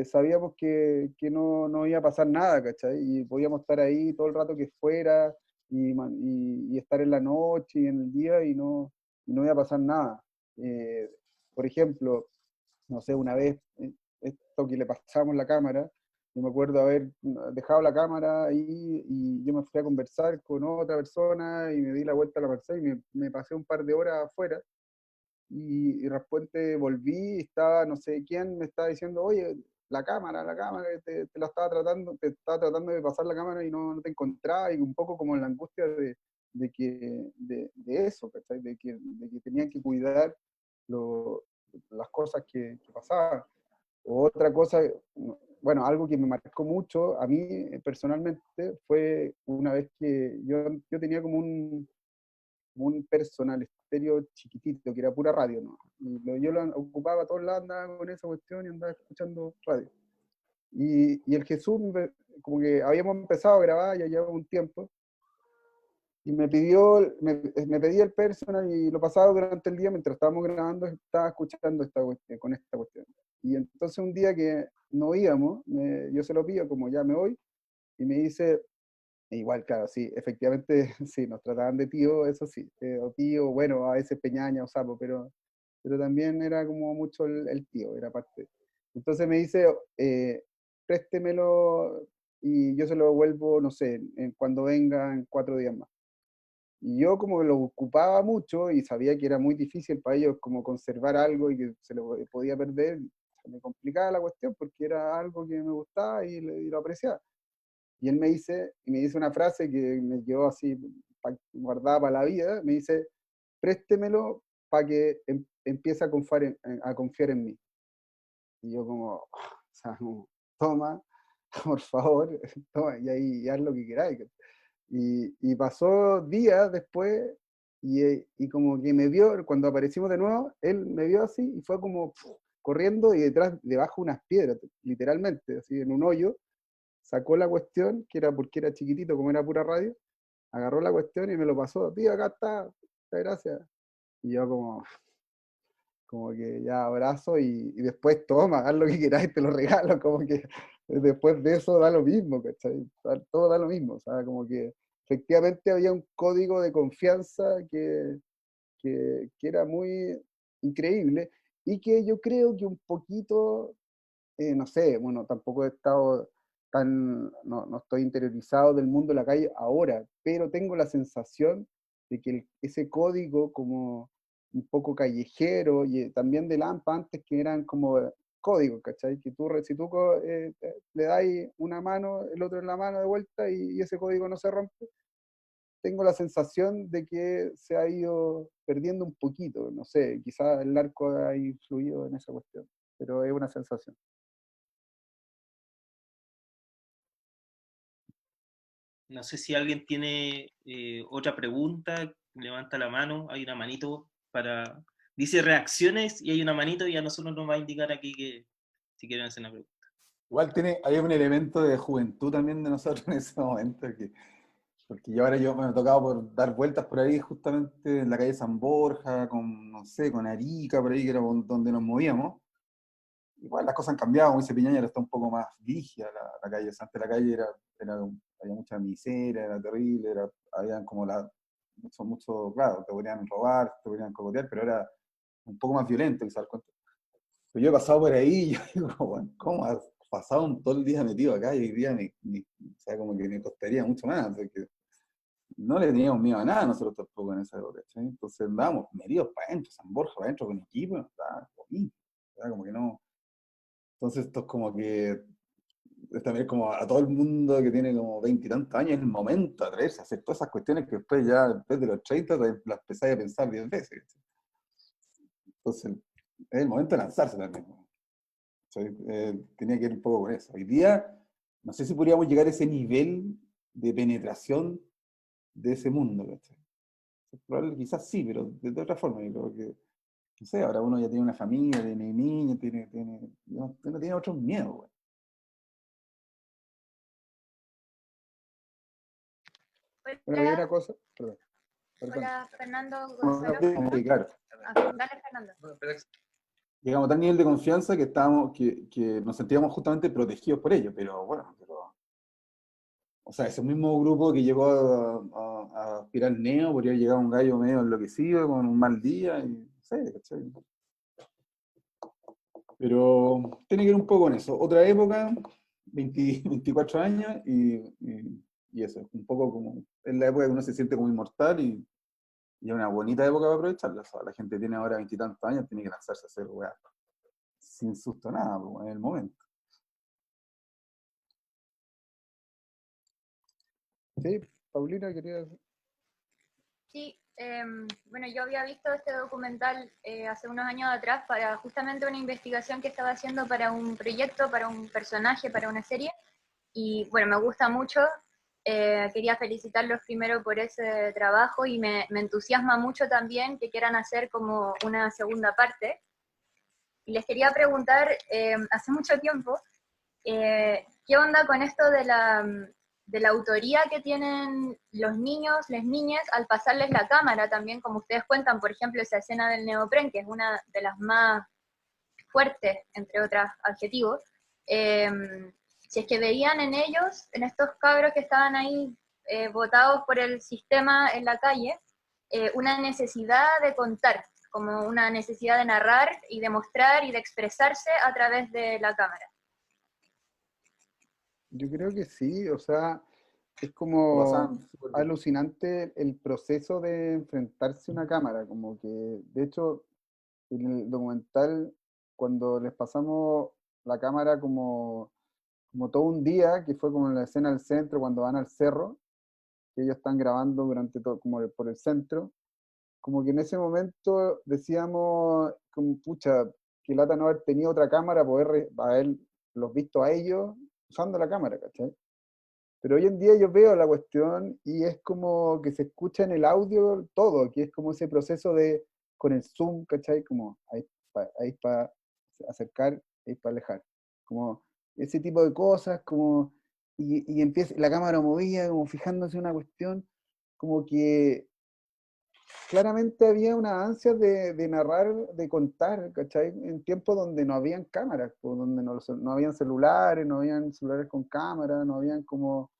sabíamos que no iba a pasar nada, ¿cachai? Y podíamos estar ahí todo el rato que fuera, y estar en la noche y en el día, y no iba a pasar nada. Por ejemplo, no sé, una vez, esto que le pasamos la cámara, Yo me acuerdo haber dejado la cámara ahí y yo me fui a conversar con otra persona y me di la vuelta a la parcela y me pasé un par de horas afuera y de repente volví y estaba, no sé quién me estaba diciendo, oye, la cámara, te la estaba tratando, te estaba tratando de pasar la cámara y no te encontraba, y un poco como en la angustia de eso, ¿cachai? De que tenían que cuidar las cosas que pasaban. Otra cosa, bueno, algo que me marcó mucho a mí personalmente fue una vez que yo tenía como un personal estéreo chiquitito, que era pura radio, ¿no? Y yo lo ocupaba todos lados, andaba con esa cuestión y andaba escuchando radio. Y el Jesús, como que habíamos empezado a grabar, ya llevaba un tiempo, y me pedía el personal y lo pasaba durante el día mientras estábamos grabando, estaba escuchando con esta cuestión. Y entonces un día que no íbamos, yo se lo pido como ya me voy, y me dice, igual, claro, sí, efectivamente, sí, nos trataban de tío, eso sí, o tío, bueno, a veces peñaña o sapo, pero también era como mucho el tío, era parte. Entonces me dice, préstemelo y yo se lo devuelvo, no sé, cuando venga en 4 días más. Y yo como que lo ocupaba mucho y sabía que era muy difícil para ellos como conservar algo y que se lo podía perder, me complicaba la cuestión porque era algo que me gustaba y lo apreciaba. Y él me dice una frase que me quedó así guardada para la vida, me dice, préstemelo para que empiece a confiar en mí. Y yo como, o sea, como, toma, por favor, toma, y ahí haz lo que queráis. Y pasó días después, y como que me vio, cuando aparecimos de nuevo, él me vio así, y fue como corriendo, y debajo unas piedras, literalmente, así en un hoyo, sacó la cuestión, que era porque era chiquitito, como era pura radio, agarró la cuestión y me lo pasó, tío, acá está, muchas gracias. Y yo como que ya abrazo y después toma, haz lo que quieras y te lo regalo, como que después de eso da lo mismo, ¿cachai? Todo da lo mismo, o sea, como que efectivamente había un código de confianza que era muy increíble y que yo creo que un poquito, no sé, bueno, tampoco he estado no estoy interiorizado del mundo de la calle ahora, pero tengo la sensación de que ese código como un poco callejero y también de Lampa antes que eran como códigos, ¿cachai? Que si tú le das una mano, el otro en la mano de vuelta y ese código no se rompe, tengo la sensación de que se ha ido perdiendo un poquito, no sé, quizás el narco ha influido en esa cuestión, pero es una sensación. No sé si alguien tiene otra pregunta, levanta la mano, hay una manito para... Dice reacciones y hay una manito y a nosotros nos va a indicar aquí que si quieren hacer una pregunta. Igual hay un elemento de juventud también de nosotros en ese momento, porque yo me he tocado por dar vueltas por ahí justamente en la calle San Borja, no sé, con Arica, por ahí, que era donde nos movíamos. Igual las cosas han cambiado, como dice Piñaña, ahora está un poco más rígida la calle. O sea, antes la calle había mucha miseria, era terrible, habían como mucho, claro, te podrían robar, te podrían cogotear, pero era un poco más violento, quizás. Pero yo he pasado por ahí y yo digo, bueno, ¿cómo has pasado todo el día metido acá? Y hoy día o sea, como que me costaría mucho más, porque no le teníamos miedo a nada nosotros tampoco en esa época, ¿sí? Entonces andábamos metidos para adentro, San Borja, para adentro con equipo, estaba como que no. Entonces esto es como que es también como a todo el mundo que tiene como 20 y tantos años, es el momento de atreverse a hacer todas esas cuestiones que después ya, después de los 30, las empezáis a pensar 10 veces. ¿Sí? Entonces es el momento de lanzarse también. Tenía que ir un poco con eso. Hoy día, no sé si podríamos llegar a ese nivel de penetración de ese mundo. ¿Cachai? Probable, quizás sí, pero de otra forma. Yo creo que, no sé, ahora uno ya tiene una familia, tiene niños, no tiene otros miedos. Güey. Bueno, hay una cosa, perdón. Hola, Fernando Claro. Dale, Fernando. Llegamos a tal nivel de confianza que nos sentíamos justamente protegidos por ellos, pero bueno, o sea, ese mismo grupo que llegó a aspirar neo, podría llegar un gallo medio enloquecido, con un mal día, y no sé, ¿cachai? Pero tiene que ver un poco con eso. Otra época, 24 años y eso, un poco como, es la época que uno se siente como inmortal y es una bonita época para aprovecharla. O sea, la gente tiene ahora 20 y tantos años, tiene que lanzarse a hacer weá sin susto nada, pues, en el momento. Sí, Paulina, quería... Sí, bueno, yo había visto este documental hace unos años atrás para justamente una investigación que estaba haciendo para un proyecto, para un personaje, para una serie, y bueno, me gusta mucho. Quería felicitarlos primero por ese trabajo y me entusiasma mucho también que quieran hacer como una segunda parte. Y les quería preguntar, hace mucho tiempo, ¿qué onda con esto de la autoría que tienen los niños, las niñas, al pasarles la cámara también, como ustedes cuentan, por ejemplo, esa escena del neopren, que es una de las más fuertes, entre otros adjetivos, si es que veían en ellos, en estos cabros que estaban ahí botados por el sistema en la calle, una necesidad de contar, como una necesidad de narrar y de mostrar y de expresarse a través de la cámara. Yo creo que sí, o sea, es Lo como pasaban súper bien. alucinante el proceso de enfrentarse a una cámara, como que, de hecho, en el documental, cuando les pasamos la cámara como todo un día, que fue como en la escena del centro, cuando van al cerro, que ellos están grabando durante todo, como por el centro, como que en ese momento decíamos, como, pucha, que lata no haber tenido otra cámara, poder haberlos visto a ellos usando la cámara, ¿cachai? Pero hoy en día yo veo la cuestión y es como que se escucha en el audio todo, que es como ese proceso de, con el zoom, ¿cachai? Como ahí para acercar, ahí para alejar. Como ese tipo de cosas, como, y empieza la cámara movía, como fijándose en una cuestión, como que claramente había una ansia de narrar, de contar, ¿cachai? En tiempos donde no habían cámaras, pues, donde no habían celulares, no habían celulares con cámara, no habían como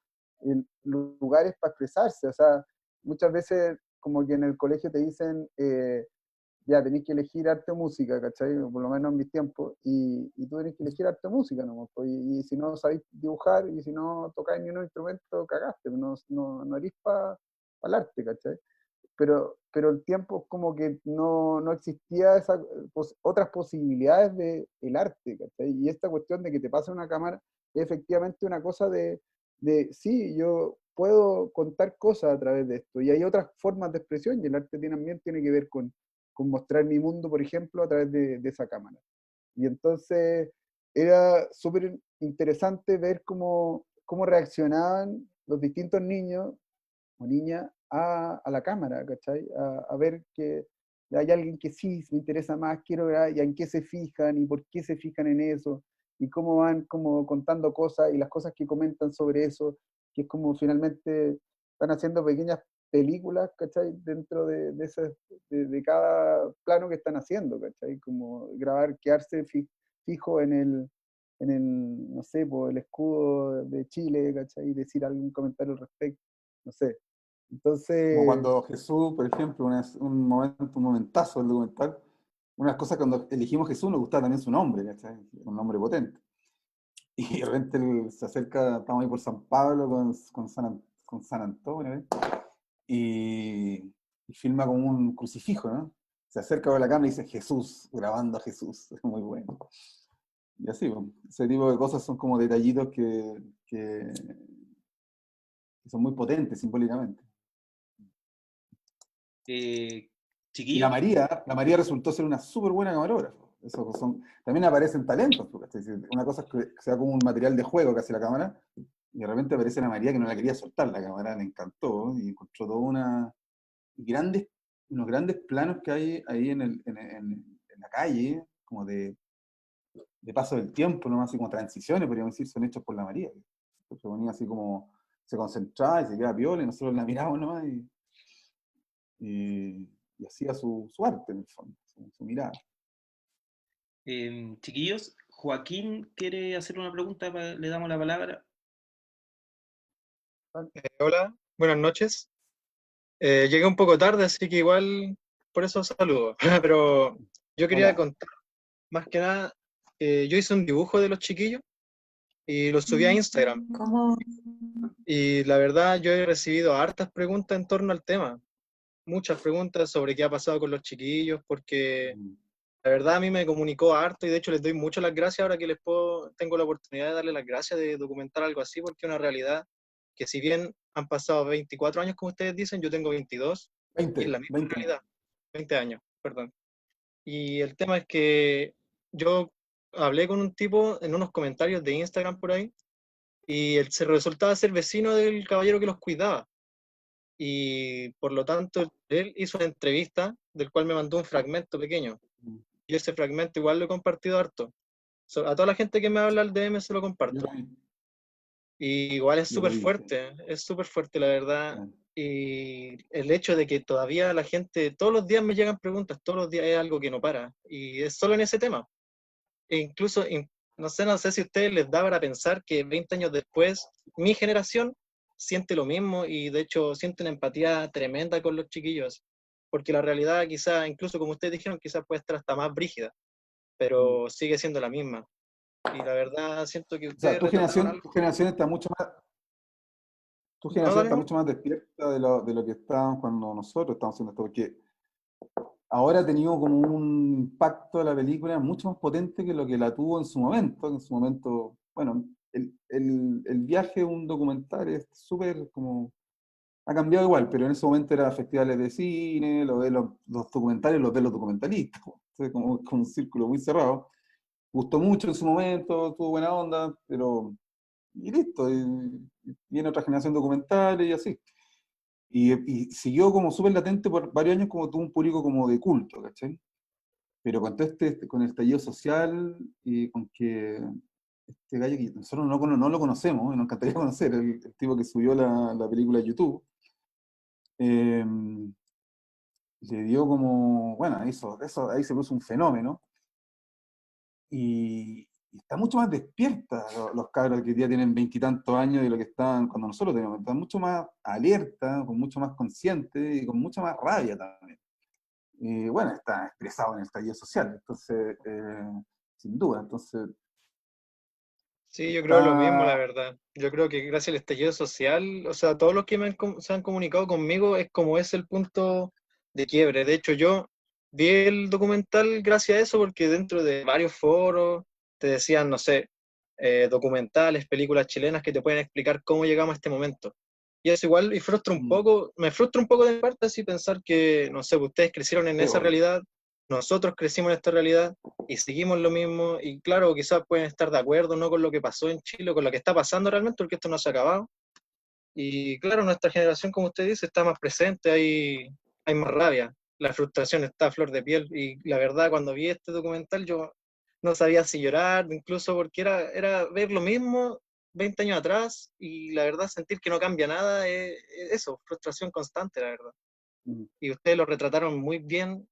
lugares para expresarse. O sea, muchas veces como que en el colegio te dicen, ya tenéis que elegir arte o música, ¿cachai? O por lo menos en mis tiempos, y tú tenés que elegir arte o música, ¿no? Y si no sabéis dibujar, y si no tocáis ni un instrumento, cagaste, no eres para el arte, ¿cachai? Pero el tiempo como que no existía otras posibilidades del arte, ¿cachai? Y esta cuestión de que te pase una cámara es efectivamente una cosa sí, yo puedo contar cosas a través de esto, y hay otras formas de expresión, y el arte también tiene que ver con mostrar mi mundo, por ejemplo, a través de esa cámara. Y entonces era súper interesante ver cómo reaccionaban los distintos niños o niña a la cámara, ¿cachai? A ver que hay alguien que sí me interesa más, quiero ver, y en qué se fijan, y por qué se fijan en eso, y cómo van como contando cosas, y las cosas que comentan sobre eso, que es como finalmente están haciendo pequeñas películas, ¿cachai? Dentro de cada plano que están haciendo, ¿cachai? Como grabar, quedarse fijo no sé, por el escudo de Chile, ¿cachai? Y decir algún comentario al respecto, no sé. Como Entonces, cuando Jesús, por ejemplo, un momentazo del documental, una de las cosas cuando elegimos Jesús nos gustaba también su nombre, ¿cachai? Un nombre potente. Y de repente él se acerca, estamos ahí por San Pablo con San Antonio, ¿eh? Y filma como un crucifijo, ¿no? Se acerca a la cámara y dice Jesús, grabando a Jesús, es muy bueno. Y así, pues, ese tipo de cosas son como detallitos que son muy potentes simbólicamente. Y Chiquillos, La María resultó ser una súper buena camarógrafa. También aparecen talentos, porque una cosa es que sea como un material de juego que hace la cámara, y de repente aparece la María que no la quería soltar, la cámara le encantó, y encontró unos grandes planos que hay ahí en la calle, como de paso del tiempo, nomás así como transiciones, podríamos decir, son hechos por la María. Se ponía así como, se concentraba y se quedaba piola, y nosotros la mirábamos nomás, y hacía su arte en el fondo, su mirada. chiquillos, Joaquín quiere hacer una pregunta, le damos la palabra. Hola, buenas noches. Llegué un poco tarde, así que igual por eso saludo. Pero yo quería Hola. contar, más que nada, yo hice un dibujo de los chiquillos y lo subí a Instagram. ¿Cómo? Y la verdad, yo he recibido hartas preguntas en torno al tema. Muchas preguntas sobre qué ha pasado con los chiquillos, porque la verdad a mí me comunicó harto y de hecho les doy mucho las gracias ahora que tengo la oportunidad de darle las gracias de documentar algo así, porque es una realidad que si bien han pasado 24 años, como ustedes dicen, yo tengo 22 y es la misma 20 realidad. 20 años, perdón. Y el tema es que yo hablé con un tipo en unos comentarios de Instagram por ahí y él se resultaba ser vecino del caballero que los cuidaba. Y por lo tanto, él hizo una entrevista del cual me mandó un fragmento pequeño. Y ese fragmento igual lo he compartido harto. A toda la gente que me habla al DM se lo Yo comparto. lo vi, Y igual yo lo vi, sí. es súper fuerte la verdad. Sí. Y el hecho de que todavía la gente, todos los días me llegan preguntas, todos los días es algo que no para. Y es solo en ese tema. E incluso, no sé si a ustedes les da para pensar que 20 años después, mi generación siente lo mismo y de hecho siente una empatía tremenda con los chiquillos. Porque la realidad quizá, incluso como ustedes dijeron, quizás puede estar hasta más brígida, pero sigue siendo la misma. Y la verdad siento que O sea, ustedes retrataron algo. tu generación está mucho más, tu No, generación dale, está no. mucho más despierta de lo que estábamos cuando nosotros estábamos haciendo esto, porque ahora ha tenido como un impacto de la película mucho más potente que lo que la tuvo en su momento. En su momento, bueno, el viaje de un documental es súper como... Ha cambiado igual, pero en ese momento era festivales de cine, lo de los documentales, los de los documentalistas. Entonces, como un círculo muy cerrado. Gustó mucho en su momento, tuvo buena onda, pero... Y listo, y viene otra generación de documentales y así. Y siguió como súper latente por varios años como tuvo un público como de culto, ¿cachai? Pero con todo con el estallido social y con que este gallo que nosotros no lo conocemos, y nos encantaría conocer, el tipo que subió la película a YouTube, eh, le dio como, bueno, ahí se puso un fenómeno, y está mucho más despierta los cabros que ya tienen veintitantos años de lo que estaban cuando nosotros teníamos, están mucho más alerta, con mucho más consciente y con mucha más rabia también. Y bueno, está expresado en el estallido social, entonces, sin duda, entonces Sí, yo creo lo mismo, la está... verdad. Yo creo que gracias al estallido social, o sea, todos los que se han comunicado conmigo es como es el punto de quiebre. De hecho, yo vi el documental gracias a eso, porque dentro de varios foros te decían, no sé, documentales, películas chilenas que te pueden explicar cómo llegamos a este momento. Y eso igual, y frustra un poco, me frustra un poco de mi parte así pensar que, no sé, ustedes crecieron en Sí, esa obvio. realidad, nosotros crecimos en esta realidad y seguimos lo mismo, y claro, quizás pueden estar de acuerdo no con lo que pasó en Chile, con lo que está pasando realmente, porque esto no se ha acabado. Y claro, nuestra generación, como usted dice, está más presente, hay más rabia, la frustración está a flor de piel, y la verdad, cuando vi este documental, yo no sabía si llorar, incluso porque era ver lo mismo 20 años atrás, y la verdad, sentir que no cambia nada, es eso, frustración constante, la verdad. Mm. Y ustedes lo retrataron muy bien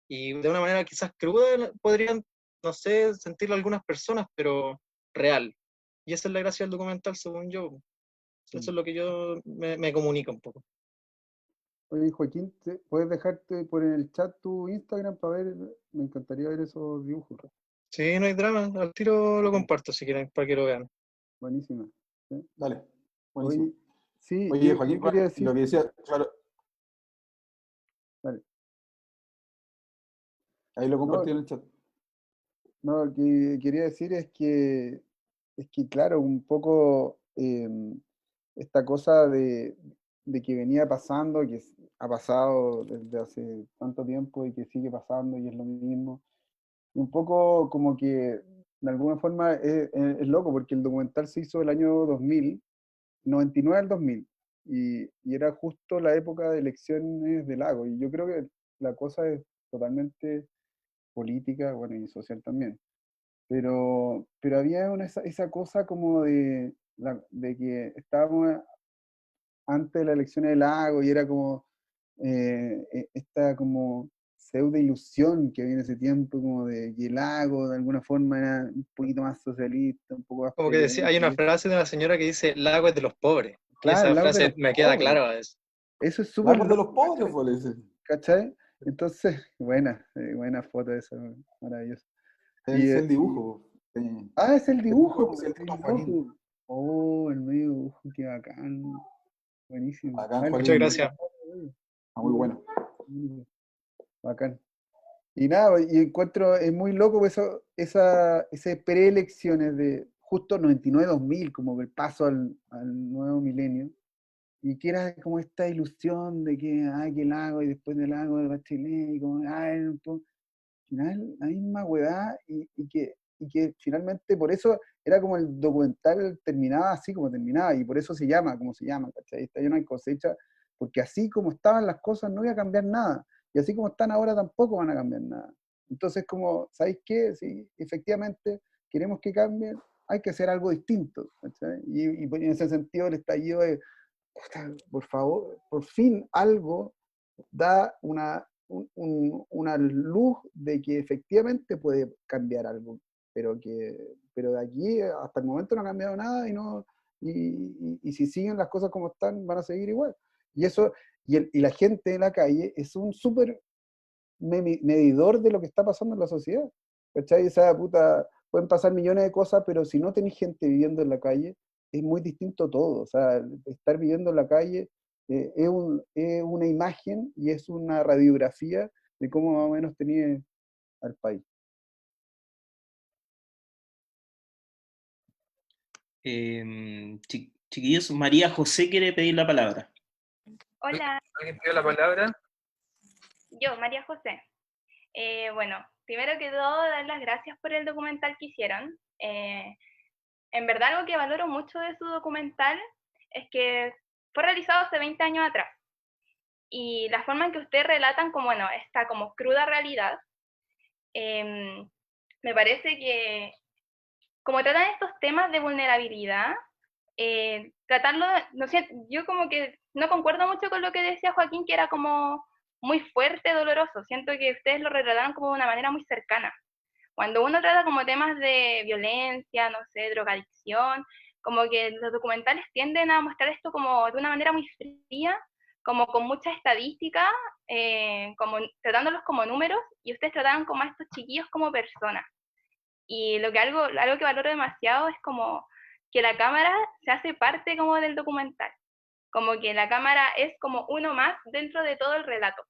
y de una manera quizás cruda podrían, no sé, sentirlo algunas personas, pero real. Y esa es la gracia del documental, según yo. Eso es lo que yo me comunica un poco. Oye, Joaquín, ¿puedes dejarte por en el chat tu Instagram para ver? Me encantaría ver esos dibujos. Sí, no hay drama, al tiro lo comparto si quieren, para que lo vean. Buenísima. ¿Sí? Dale, buenísimo. Oye, sí, Oye, yo Joaquín, quería lo decir, que decía, claro, vale, ahí lo no, compartí en el chat. no, lo que quería decir es que claro, un poco esta cosa de que venía pasando, ha pasado desde hace tanto tiempo y que sigue pasando y es lo mismo. Y un poco como que de alguna forma es loco porque el documental se hizo el año 2000, 99 al 2000, y era justo la época de elecciones de Lago. Y yo creo que la cosa es totalmente política, bueno, y social también. Pero había esa cosa como de que estábamos antes de la elección de Lago y era como esta como pseudo ilusión que había en ese tiempo, como de que Lago de alguna forma era un poquito más socialista, un poco más Como que decía, hay previdente. una frase de una señora que dice, Lago es de los pobres. Y Claro, esa Lago es de frase los me queda pobres. claro. Eso es súper Lagos de los loco, pobres, pues, le dice. ¿cachai? Entonces, buena foto esa, maravillosa. Y, Es el dibujo. Sí. Ah, es el dibujo. Sí, el El dibujo, Joaquín. dibujo. Oh, el medio dibujo, qué bacán. Buenísimo. Bacán, Ah, Joaquín. Muchas gracias. Está muy bueno. Bacán. Y nada, y encuentro, es muy loco ese preelecciones de justo 99-2000, como el paso al nuevo milenio, y que era como esta ilusión de que, que el lago, y después del lago de Bachelet, y como, al final, la misma hueá, y que finalmente por eso era como el documental terminaba así como terminaba, y por eso se llama como se llama, ¿cachai? Está lleno de cosecha, porque así como estaban las cosas no iba a cambiar nada, y así como están ahora tampoco van a cambiar nada. Entonces, como, ¿sabéis qué? Si efectivamente queremos que cambien, hay que hacer algo distinto, ¿cachai? Y en ese sentido el estallido de, puta, por favor, por fin algo da una luz de que efectivamente puede cambiar algo, pero de aquí hasta el momento no ha cambiado nada y si siguen las cosas como están, van a seguir igual. Y eso, y la gente de la calle es un súper medidor de lo que está pasando en la sociedad. ¿Cachai? Esa puta, pueden pasar millones de cosas, pero si no tenéis gente viviendo en la calle, es muy distinto todo. O sea, estar viviendo en la calle es una imagen y es una radiografía de cómo más o menos tenía al país. Chiquillos, María José quiere pedir la palabra. Hola, ¿Alguien pidió la palabra? yo, María José. Bueno, primero que todo, dar las gracias por el documental que hicieron. En verdad, algo que valoro mucho de su documental es que fue realizado hace 20 años atrás. Y la forma en que ustedes relatan como, bueno, esta como cruda realidad, me parece que como tratan estos temas de vulnerabilidad, tratarlo, no sé, yo como que no concuerdo mucho con lo que decía Joaquín, que era como muy fuerte, doloroso. Siento que ustedes lo retrataron como de una manera muy cercana. Cuando uno trata como temas de violencia, no sé, drogadicción, como que los documentales tienden a mostrar esto como de una manera muy fría, como con mucha estadística, como tratándolos como números, y ustedes trataban como a estos chiquillos como personas. Y algo que valoro demasiado es como que la cámara se hace parte como del documental, como que la cámara es como uno más dentro de todo el relato.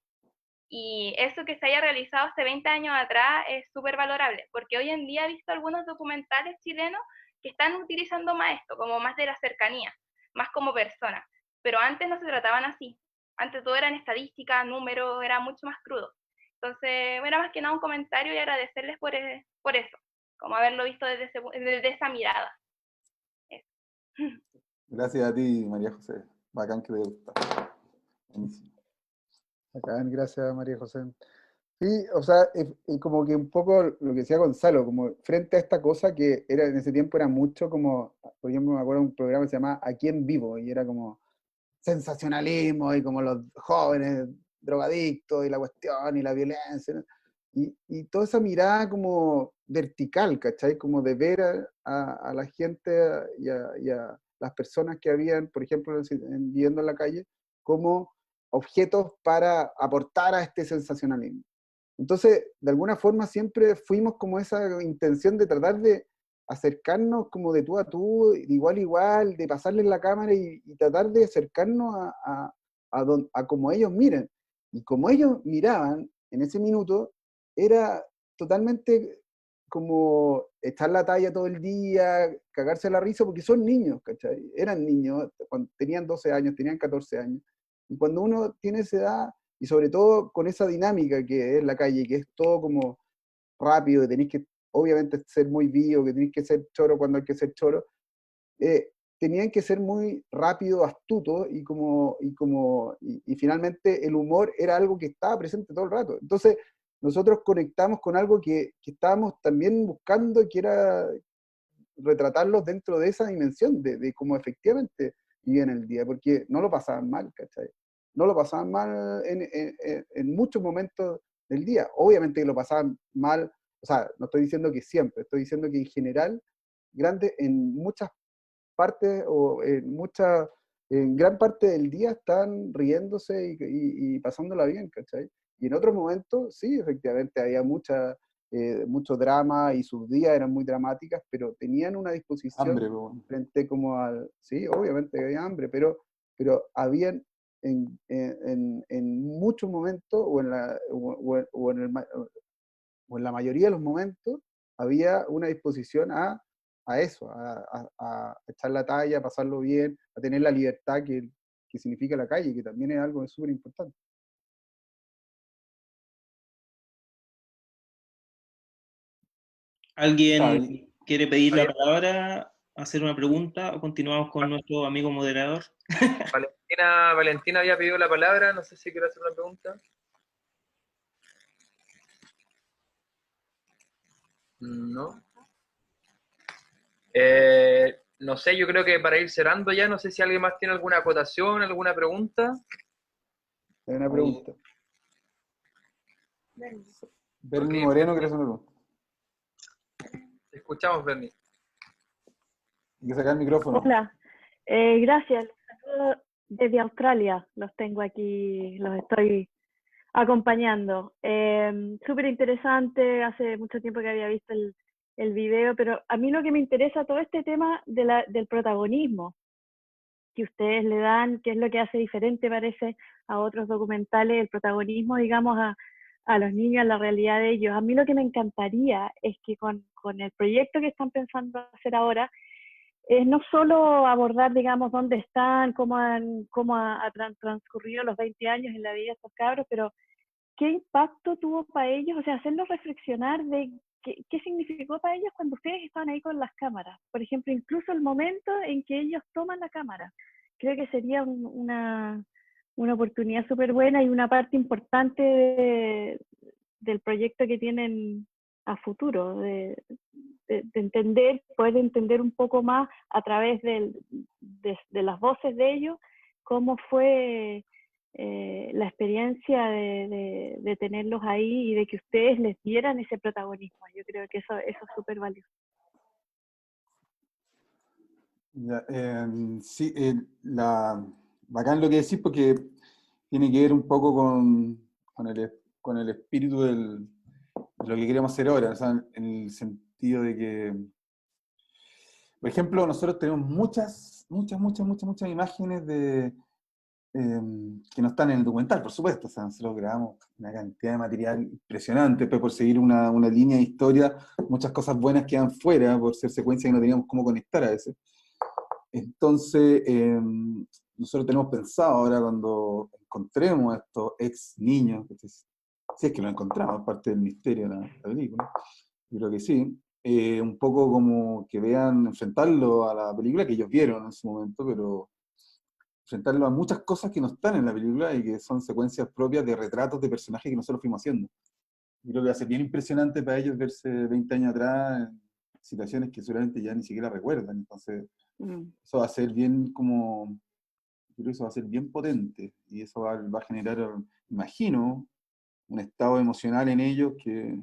Y eso que se haya realizado hace 20 años atrás es súper valorable, porque hoy en día he visto algunos documentales chilenos que están utilizando más esto, como más de la cercanía, más como personas. Pero antes no se trataban así. Antes todo era en estadística, números, era mucho más crudo. Entonces, era más que nada un comentario y agradecerles por eso, como haberlo visto desde esa mirada. Eso. Gracias a ti, María José. Bacán que te gusta. Buenísimo. Bacán, gracias María José. Sí, o sea, como que un poco lo que decía Gonzalo, como frente a esta cosa que era en ese tiempo era mucho como, por ejemplo, me acuerdo de un programa que se llamaba Aquí en Vivo, y era como sensacionalismo, y como los jóvenes drogadictos, y la cuestión, y la violencia, ¿no? Y toda esa mirada como vertical, ¿cachai? Como de ver a la gente y a las personas que habían, por ejemplo, viviendo en la calle, como objetos para aportar a este sensacionalismo. Entonces, de alguna forma siempre fuimos como esa intención de tratar de acercarnos como de tú a tú, de igual a igual, de pasarles la cámara y tratar de acercarnos a como ellos miren. Y como ellos miraban en ese minuto, era totalmente como echar la talla todo el día, cagarse la risa, porque son niños, ¿cachai? Eran niños, cuando tenían 12 años, tenían 14 años. Y cuando uno tiene esa edad, y sobre todo con esa dinámica que es la calle, que es todo como rápido, que tenéis que obviamente ser muy vivo, que tenéis que ser choro cuando hay que ser choro, tenían que ser muy rápido, astuto y finalmente el humor era algo que estaba presente todo el rato. Entonces nosotros conectamos con algo que estábamos también buscando, que era retratarlos dentro de esa dimensión, de cómo efectivamente vivían el día, porque no lo pasaban mal, ¿cachai? No lo pasaban mal en muchos momentos del día. Obviamente que lo pasaban mal, o sea, no estoy diciendo que siempre, estoy diciendo que en general, en muchas partes o en gran parte del día están riéndose y pasándola bien, ¿cachai? Y en otros momentos, sí, efectivamente, había mucha mucho drama y sus días eran muy dramáticas, pero tenían una disposición Hambre, po. frente como al... Sí, obviamente había hambre, pero habían en muchos momentos, o en la mayoría de los momentos, había una disposición a eso, a echar la talla, a pasarlo bien, a tener la libertad que significa la calle, que también es algo súper importante. Claro, ¿Alguien quiere pedir la Oye, palabra, hacer una pregunta o continuamos con nuestro amigo moderador? Valentina había pedido la palabra, no sé si quiere hacer una pregunta. No. No sé, yo creo que para ir cerrando ya, no sé si alguien más tiene alguna acotación, alguna pregunta. Hay una ahí, pregunta. Bernie Ok, Moreno quiere hacer una pregunta. te escuchamos, Bernie. Hay que sacar el micrófono. Hola, gracias. Los saludo desde Australia. Los tengo aquí, los estoy acompañando. Súper interesante, hace mucho tiempo que había visto el video, pero a mí lo que me interesa todo este tema del protagonismo que ustedes le dan, que es lo que hace diferente, parece, a otros documentales, el protagonismo, digamos, a los niños, a la realidad de ellos. A mí lo que me encantaría es que con el proyecto que están pensando hacer ahora, es no solo abordar, digamos, dónde están, cómo transcurrido los 20 años en la vida de estos cabros, pero qué impacto tuvo para ellos, o sea, hacerlos reflexionar de qué significó para ellos cuando ustedes estaban ahí con las cámaras. Por ejemplo, incluso el momento en que ellos toman la cámara. Creo que sería una oportunidad súper buena y una parte importante del proyecto que tienen a futuro, de entender, poder entender un poco más a través de las voces de ellos cómo fue la experiencia de tenerlos ahí y de que ustedes les dieran ese protagonismo. Yo creo que eso es súper valioso. Ya, sí, bacán lo que decís porque tiene que ver un poco con el espíritu de lo que queremos hacer ahora, o sea, en el sentido de que, por ejemplo, nosotros tenemos muchas imágenes que no están en el documental, por supuesto, o sea, nosotros grabamos una cantidad de material impresionante, pero por seguir una línea de historia, muchas cosas buenas quedan fuera, por ser secuencias que no teníamos cómo conectar a veces. Entonces, nosotros tenemos pensado ahora cuando encontremos a estos ex niños, si es que lo encontramos, parte del misterio de la película, yo creo que sí, un poco como que vean, enfrentarlo a la película que ellos vieron en su momento, pero enfrentarlo a muchas cosas que no están en la película y que son secuencias propias de retratos de personajes que nosotros fuimos haciendo. Yo creo que va a ser bien impresionante para ellos verse 20 años atrás en situaciones que seguramente ya ni siquiera recuerdan, entonces eso va a ser bien como, yo creo que eso va a ser bien potente y eso va a generar, imagino, un estado emocional en ellos que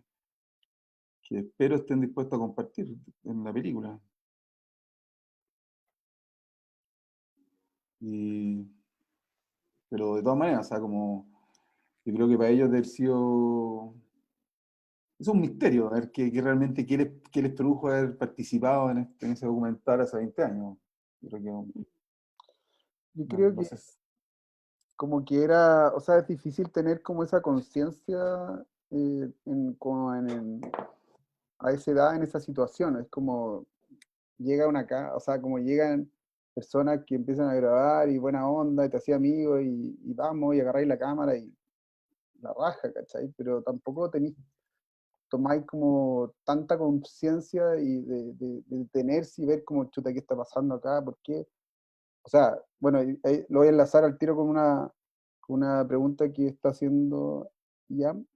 espero estén dispuestos a compartir en la película. Pero de todas maneras, o sea, como yo creo que para ellos debe haber sido, es un misterio, a ver qué realmente qué les produjo haber participado en ese documental hace 20 años. Yo creo que Yo no, creo no que sé. como que era, o sea, es difícil tener como esa conciencia a esa edad, en esa situación. Es como llega o sea, como llegan personas que empiezan a grabar y buena onda, y te hacía amigos, y vamos, y agarráis la cámara y la raja, ¿cachai? Pero tampoco tomáis como tanta conciencia y de detenerse y ver como, chuta, ¿qué está pasando acá? ¿Por qué? O sea, bueno, lo voy a enlazar al tiro con una pregunta que está haciendo Ian,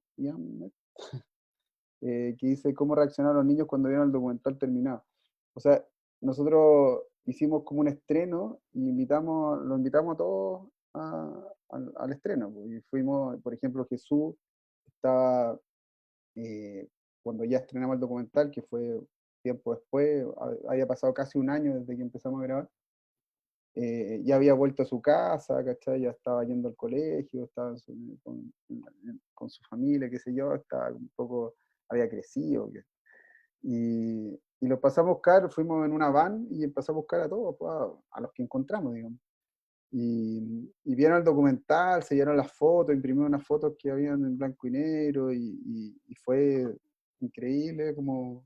que dice cómo reaccionaron los niños cuando vieron el documental terminado. O sea, nosotros hicimos como un estreno y lo invitamos a todos al estreno, pues. Y fuimos, por ejemplo, Jesús estaba, cuando ya estrenamos el documental, que fue tiempo después, había pasado casi un año desde que empezamos a grabar, ya había vuelto a su casa, ¿cachai? Ya estaba yendo al colegio, estaba con su familia, qué sé yo, estaba un poco había crecido. Y los pasamos a buscar, fuimos en una van y empezamos a buscar a todos, pues, a los que encontramos, digamos. Y vieron el documental, se dieron las fotos, imprimieron unas fotos que habían en blanco y negro, y fue increíble como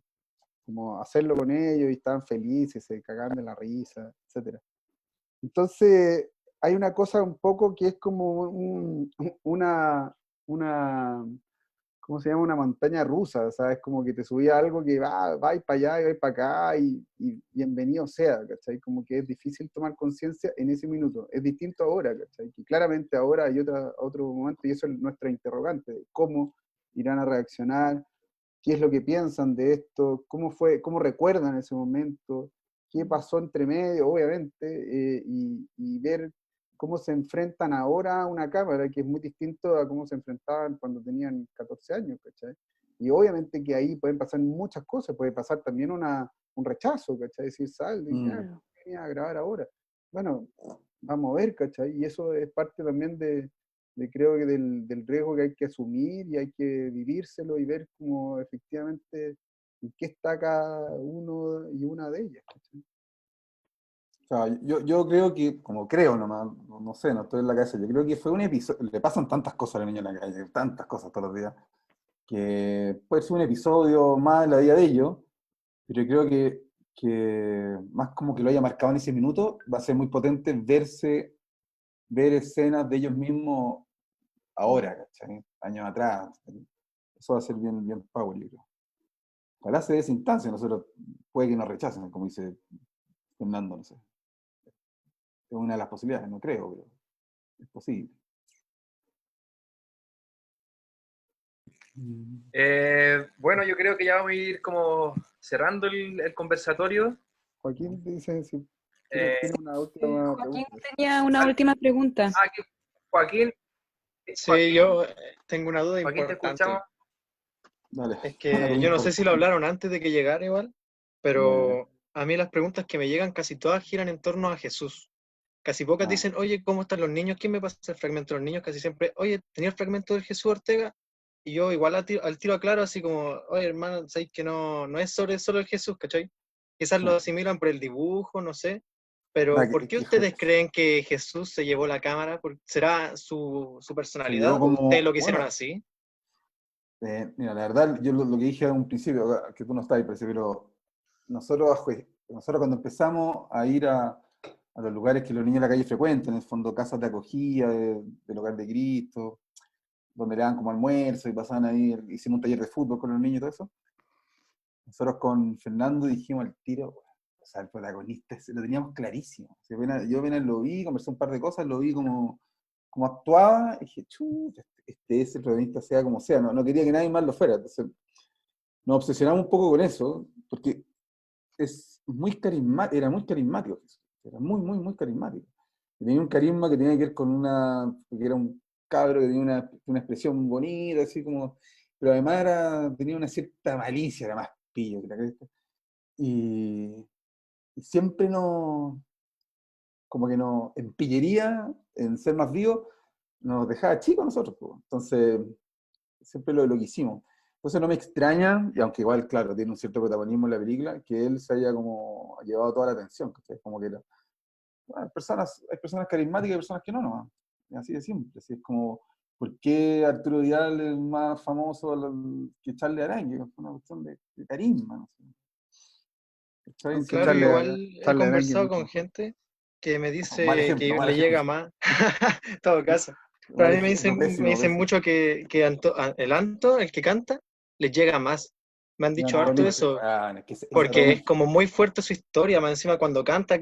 hacerlo con ellos, y estaban felices, se cagaban de la risa, etcétera. Entonces, hay una cosa un poco que es como una, ¿cómo se llama? Una montaña rusa, ¿sabes? Como que te subía algo que va y para allá y va y para acá, y bienvenido sea, ¿cachai? Como que es difícil tomar conciencia en ese minuto. Es distinto ahora, ¿cachai? Que claramente ahora hay otro momento, y eso es nuestra interrogante, de cómo irán a reaccionar, qué es lo que piensan de esto, cómo recuerdan ese momento, qué pasó entre medio, obviamente, y ver cómo se enfrentan ahora a una cámara, que es muy distinto a cómo se enfrentaban cuando tenían 14 años, ¿cachai? Y obviamente que ahí pueden pasar muchas cosas, puede pasar también un rechazo, ¿cachai? Decir, sal, ya, venía a grabar ahora. Bueno, vamos a ver, ¿cachai? Y eso es parte también creo que del riesgo que hay que asumir, y hay que vivírselo y ver cómo efectivamente en qué está cada uno y una de ellas, ¿cachai? O sea, yo creo que, como creo nomás, no sé, no estoy en la cabeza, yo creo que fue un episodio, le pasan tantas cosas a la niña en la calle, tantas cosas todos los días, que puede ser un episodio más de la vida de ellos, pero yo creo que más como que lo haya marcado en ese minuto, va a ser muy potente ver escenas de ellos mismos ahora, ¿cachai? Años atrás. Eso va a ser bien, bien power, yo creo. Ojalá se dé esa instancia, nosotros puede que nos rechacen, como dice Fernando, no sé. Es una de las posibilidades, no creo, pero es posible. Bueno, yo creo que ya vamos a ir como cerrando el conversatorio. Joaquín dice si Eh, tiene una última Joaquín pregunta. tenía una última pregunta. Joaquín, Sí, yo tengo una duda Joaquín, te importante. escuchamos. Dale. Es que yo no sé si lo hablaron antes de que llegara igual, pero a mí las preguntas que me llegan casi todas giran en torno a Jesús. Casi pocas dicen, oye, ¿cómo están los niños? ¿Quién me pasa el fragmento de los niños? Casi siempre, oye, ¿tenía el fragmento del Jesús Ortega? Y yo igual al tiro aclaro así como, oye, hermano, sabéis que no es sobre solo el Jesús, ¿cachai? Quizás lo asimilan por el dibujo, no sé. Pero, ¿por qué ustedes creen que Jesús se llevó la cámara? ¿Será su personalidad o ustedes lo quisieron así? Mira, la verdad, yo lo que dije a un principio, que tú no estabas, parece, pero nosotros cuando empezamos a ir a los lugares que los niños de la calle frecuentan, en el fondo casas de acogida, del Hogar de Cristo, donde le dan como almuerzo y pasaban ahí, hicimos un taller de fútbol con los niños y todo eso. Nosotros con Fernando dijimos al tiro, o sea, el protagonista lo teníamos clarísimo. O sea, yo apenas lo vi, conversé un par de cosas, lo vi como actuaba, y dije, chuta, este es el protagonista, sea como sea, no quería que nadie más lo fuera. Entonces, nos obsesionamos un poco con eso, porque es muy carismático, era muy carismático, era muy, muy, muy carismático. Y tenía un carisma que tenía que ver con porque era un cabro que tenía una expresión bonita, así como, pero además tenía una cierta malicia, era más pillo que la cresta. Y siempre como que nos empillería en ser más vivos, nos dejaba chicos nosotros, pues. Entonces, siempre lo que hicimos. Entonces no me extraña, y aunque igual, claro, tiene un cierto protagonismo en la película, que él se haya como llevado toda la atención, que es como que hay personas carismáticas y hay personas que no. Así de simple. Así es como, ¿por qué Arturo Vidal es más famoso que Charlie Arangui? Es una cuestión de carisma, no sé. Claro, igual he conversado con gente que me dice que le llega más, en todo caso. Pero a mí me dicen mucho que el Anto, el que canta, les llega más. Me han dicho harto eso, porque es como muy fuerte su historia, más encima cuando canta,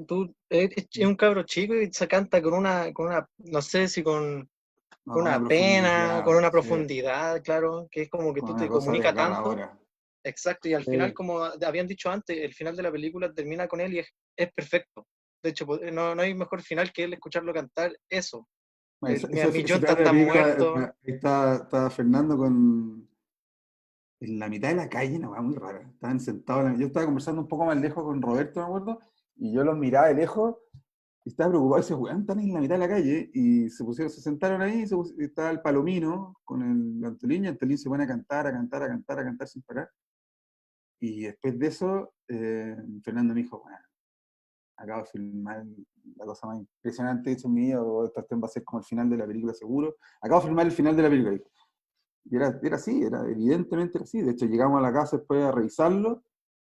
es un cabro chico y se canta con una no sé si con una pena, con una profundidad, claro, que es como que tú te comunicas tanto. Exacto, y al final, como habían dicho antes, el final de la película termina con él y es perfecto. De hecho, no hay mejor final que él escucharlo cantar eso. Mi John está muerto. Ahí está Fernando en la mitad de la calle, una cosa muy rara. Estaban sentados, yo estaba conversando un poco más lejos con Roberto, me acuerdo, y yo los miraba de lejos Y estaba preocupado, ese weón están en la mitad de la calle, y se sentaron ahí, y estaba el Palomino con el Antolín, y Antolín se pone a cantar, a cantar, a cantar, a cantar sin parar. Y después de eso, Fernando me dijo, bueno, acabo de filmar la cosa más impresionante que he hecho en mi vida, o esta cuestión va a ser como el final de la película seguro. Acabo de filmar el final de la película. Y era así, evidentemente era así. De hecho, llegamos a la casa después a revisarlo,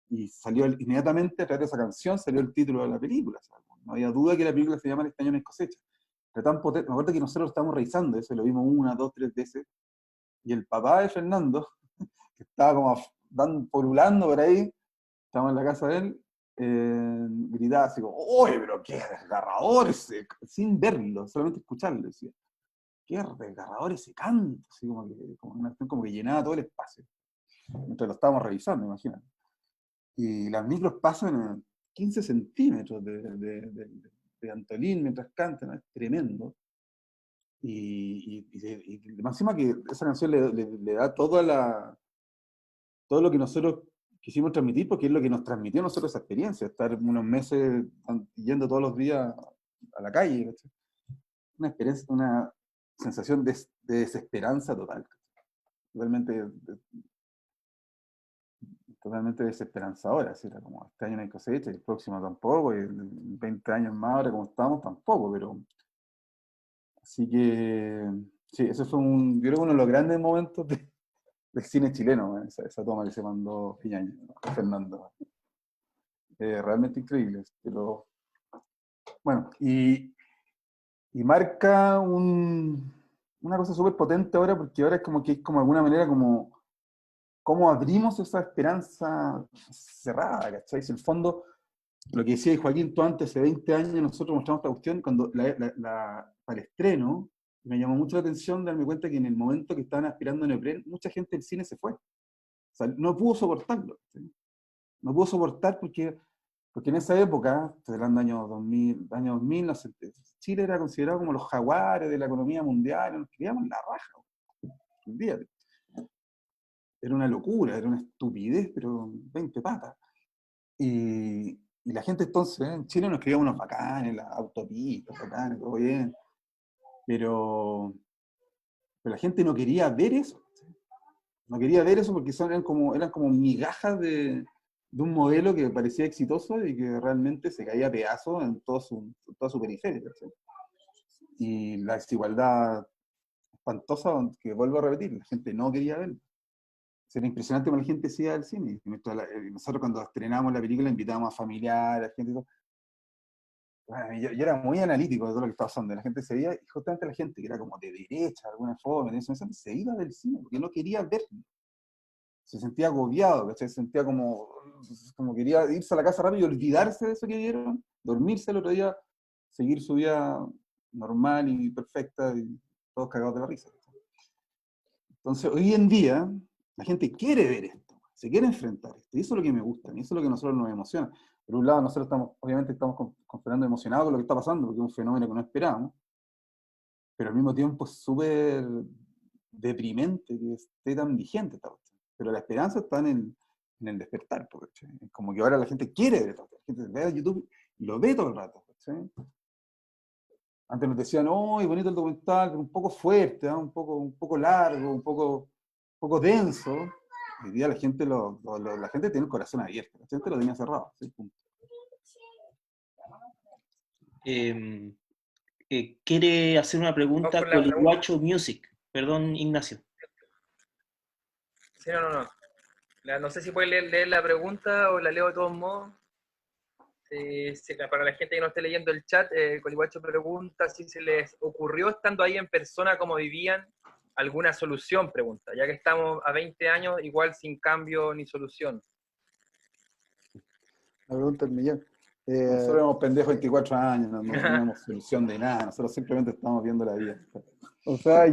y salió inmediatamente, a través de esa canción, salió el título de la película. O sea, no había duda que la película se llama Este año no hay cosecha. Era tan potente. Me acuerdo que nosotros lo estábamos revisando, eso lo vimos 1, 2, 3 veces, y el papá de Fernando, que estaba como polulando por ahí, estábamos en la casa de él, gritaba así como, ¡oye, pero qué desgarrador ese! Sin verlo, solamente escucharlo, decía, qué desgarrador ese canto, así como que llenaba todo el espacio. Mientras lo estábamos revisando, imagínate. Y las micros pasan a 15 centímetros de Antolín mientras cantan, ¿no? Es tremendo. Y más encima que esa canción le da todo lo que nosotros quisimos transmitir, porque es lo que nos transmitió a nosotros esa experiencia, estar unos meses yendo todos los días a la calle, ¿cachai? Una experiencia, una sensación de desesperanza total, totalmente desesperanzadora, así era como, este año no hay cosecha, el próximo tampoco, y 20 años más ahora como estamos tampoco, pero así que sí, eso fue yo creo que uno de los grandes momentos del cine chileno, esa toma que se mandó Piñaño, Fernando. Realmente increíble, pero bueno, y marca una cosa súper potente ahora, porque ahora es como que es como de alguna manera como abrimos esa esperanza cerrada, ¿cachai? Si en el fondo, lo que decía Joaquín, tú antes, hace 20 años, nosotros mostramos esta cuestión, cuando para el estreno, me llamó mucho la atención darme cuenta que en el momento que estaban aspirando en Neopren, mucha gente del cine se fue. O sea, no pudo soportarlo. ¿Sí? No pudo soportar porque en esa época, estoy hablando de años 2000, no sé, Chile era considerado como los jaguares de la economía mundial, nos queríamos la raja. Olvídate. Era una locura, era una estupidez, pero 20 patas. Y la gente entonces, en Chile nos creíamos unos bacanes, las autopistas, bacanes, todo bien. Pero la gente no quería ver eso. No quería ver eso porque eran como migajas de un modelo que parecía exitoso y que realmente se caía a pedazos en toda su periferia. ¿Sí? Y la desigualdad espantosa, que vuelvo a repetir, la gente no quería verlo. Era impresionante como la gente se iba al cine. Nosotros cuando estrenamos la película invitábamos a familiares, a gente y todo. Bueno, yo era muy analítico de todo lo que estaba pasando. La gente se iba, y justamente la gente que era como de derecha, de alguna forma, se iba del cine porque no quería verlo. Se sentía agobiado, ¿cachai? Se sentía como quería irse a la casa rápido y olvidarse de eso que vieron, dormirse el otro día, seguir su vida normal y perfecta, y todos cagados de la risa. Entonces, hoy en día, la gente quiere ver esto, se quiere enfrentar esto, y eso es lo que me gusta, y eso es lo que a nosotros nos emociona. Por un lado, nosotros obviamente estamos con Fernando emocionados con lo que está pasando, porque es un fenómeno que no esperábamos, pero al mismo tiempo es súper deprimente que esté tan vigente esta cuestión. Pero la esperanza está en el despertar, porque es como que ahora la gente quiere ver esto, la gente ve a YouTube y lo ve todo el rato. ¿Sí? Antes nos decían, ¡oh, bonito el documental, pero un poco fuerte, ¿eh? un poco largo, un poco denso! Hoy día la gente tiene el corazón abierto, la gente lo tenía cerrado. ¿Sí? Punto. Quiere hacer una pregunta Colihuacho Music. Perdón, Ignacio. Sí, no. No sé si puede leer la pregunta o la leo de todos modos. Para la gente que no esté leyendo el chat, Colihuacho pregunta si se les ocurrió estando ahí en persona cómo vivían, alguna solución, pregunta, ya que estamos a 20 años igual sin cambio ni solución. La pregunta del millón. Nosotros éramos pendejos 24 años, no teníamos solución de nada, nosotros simplemente estamos viendo la vida. O sea,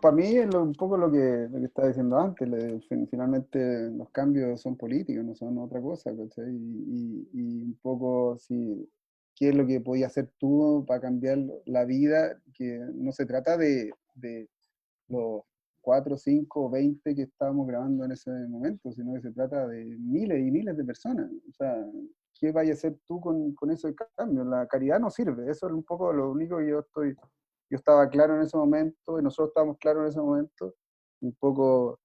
para mí es un poco lo que estaba diciendo antes, finalmente los cambios son políticos, no son otra cosa, ¿cachai? Y un poco, sí, ¿qué es lo que podías hacer tú para cambiar la vida? Que no se trata de los 4, 5, 20 que estábamos grabando en ese momento, sino que se trata de miles y miles de personas. O sea, ¿qué vayas a hacer tú con ese cambio? La caridad no sirve, eso es un poco lo único que yo estaba claro en ese momento, y nosotros estábamos claros en ese momento, un poco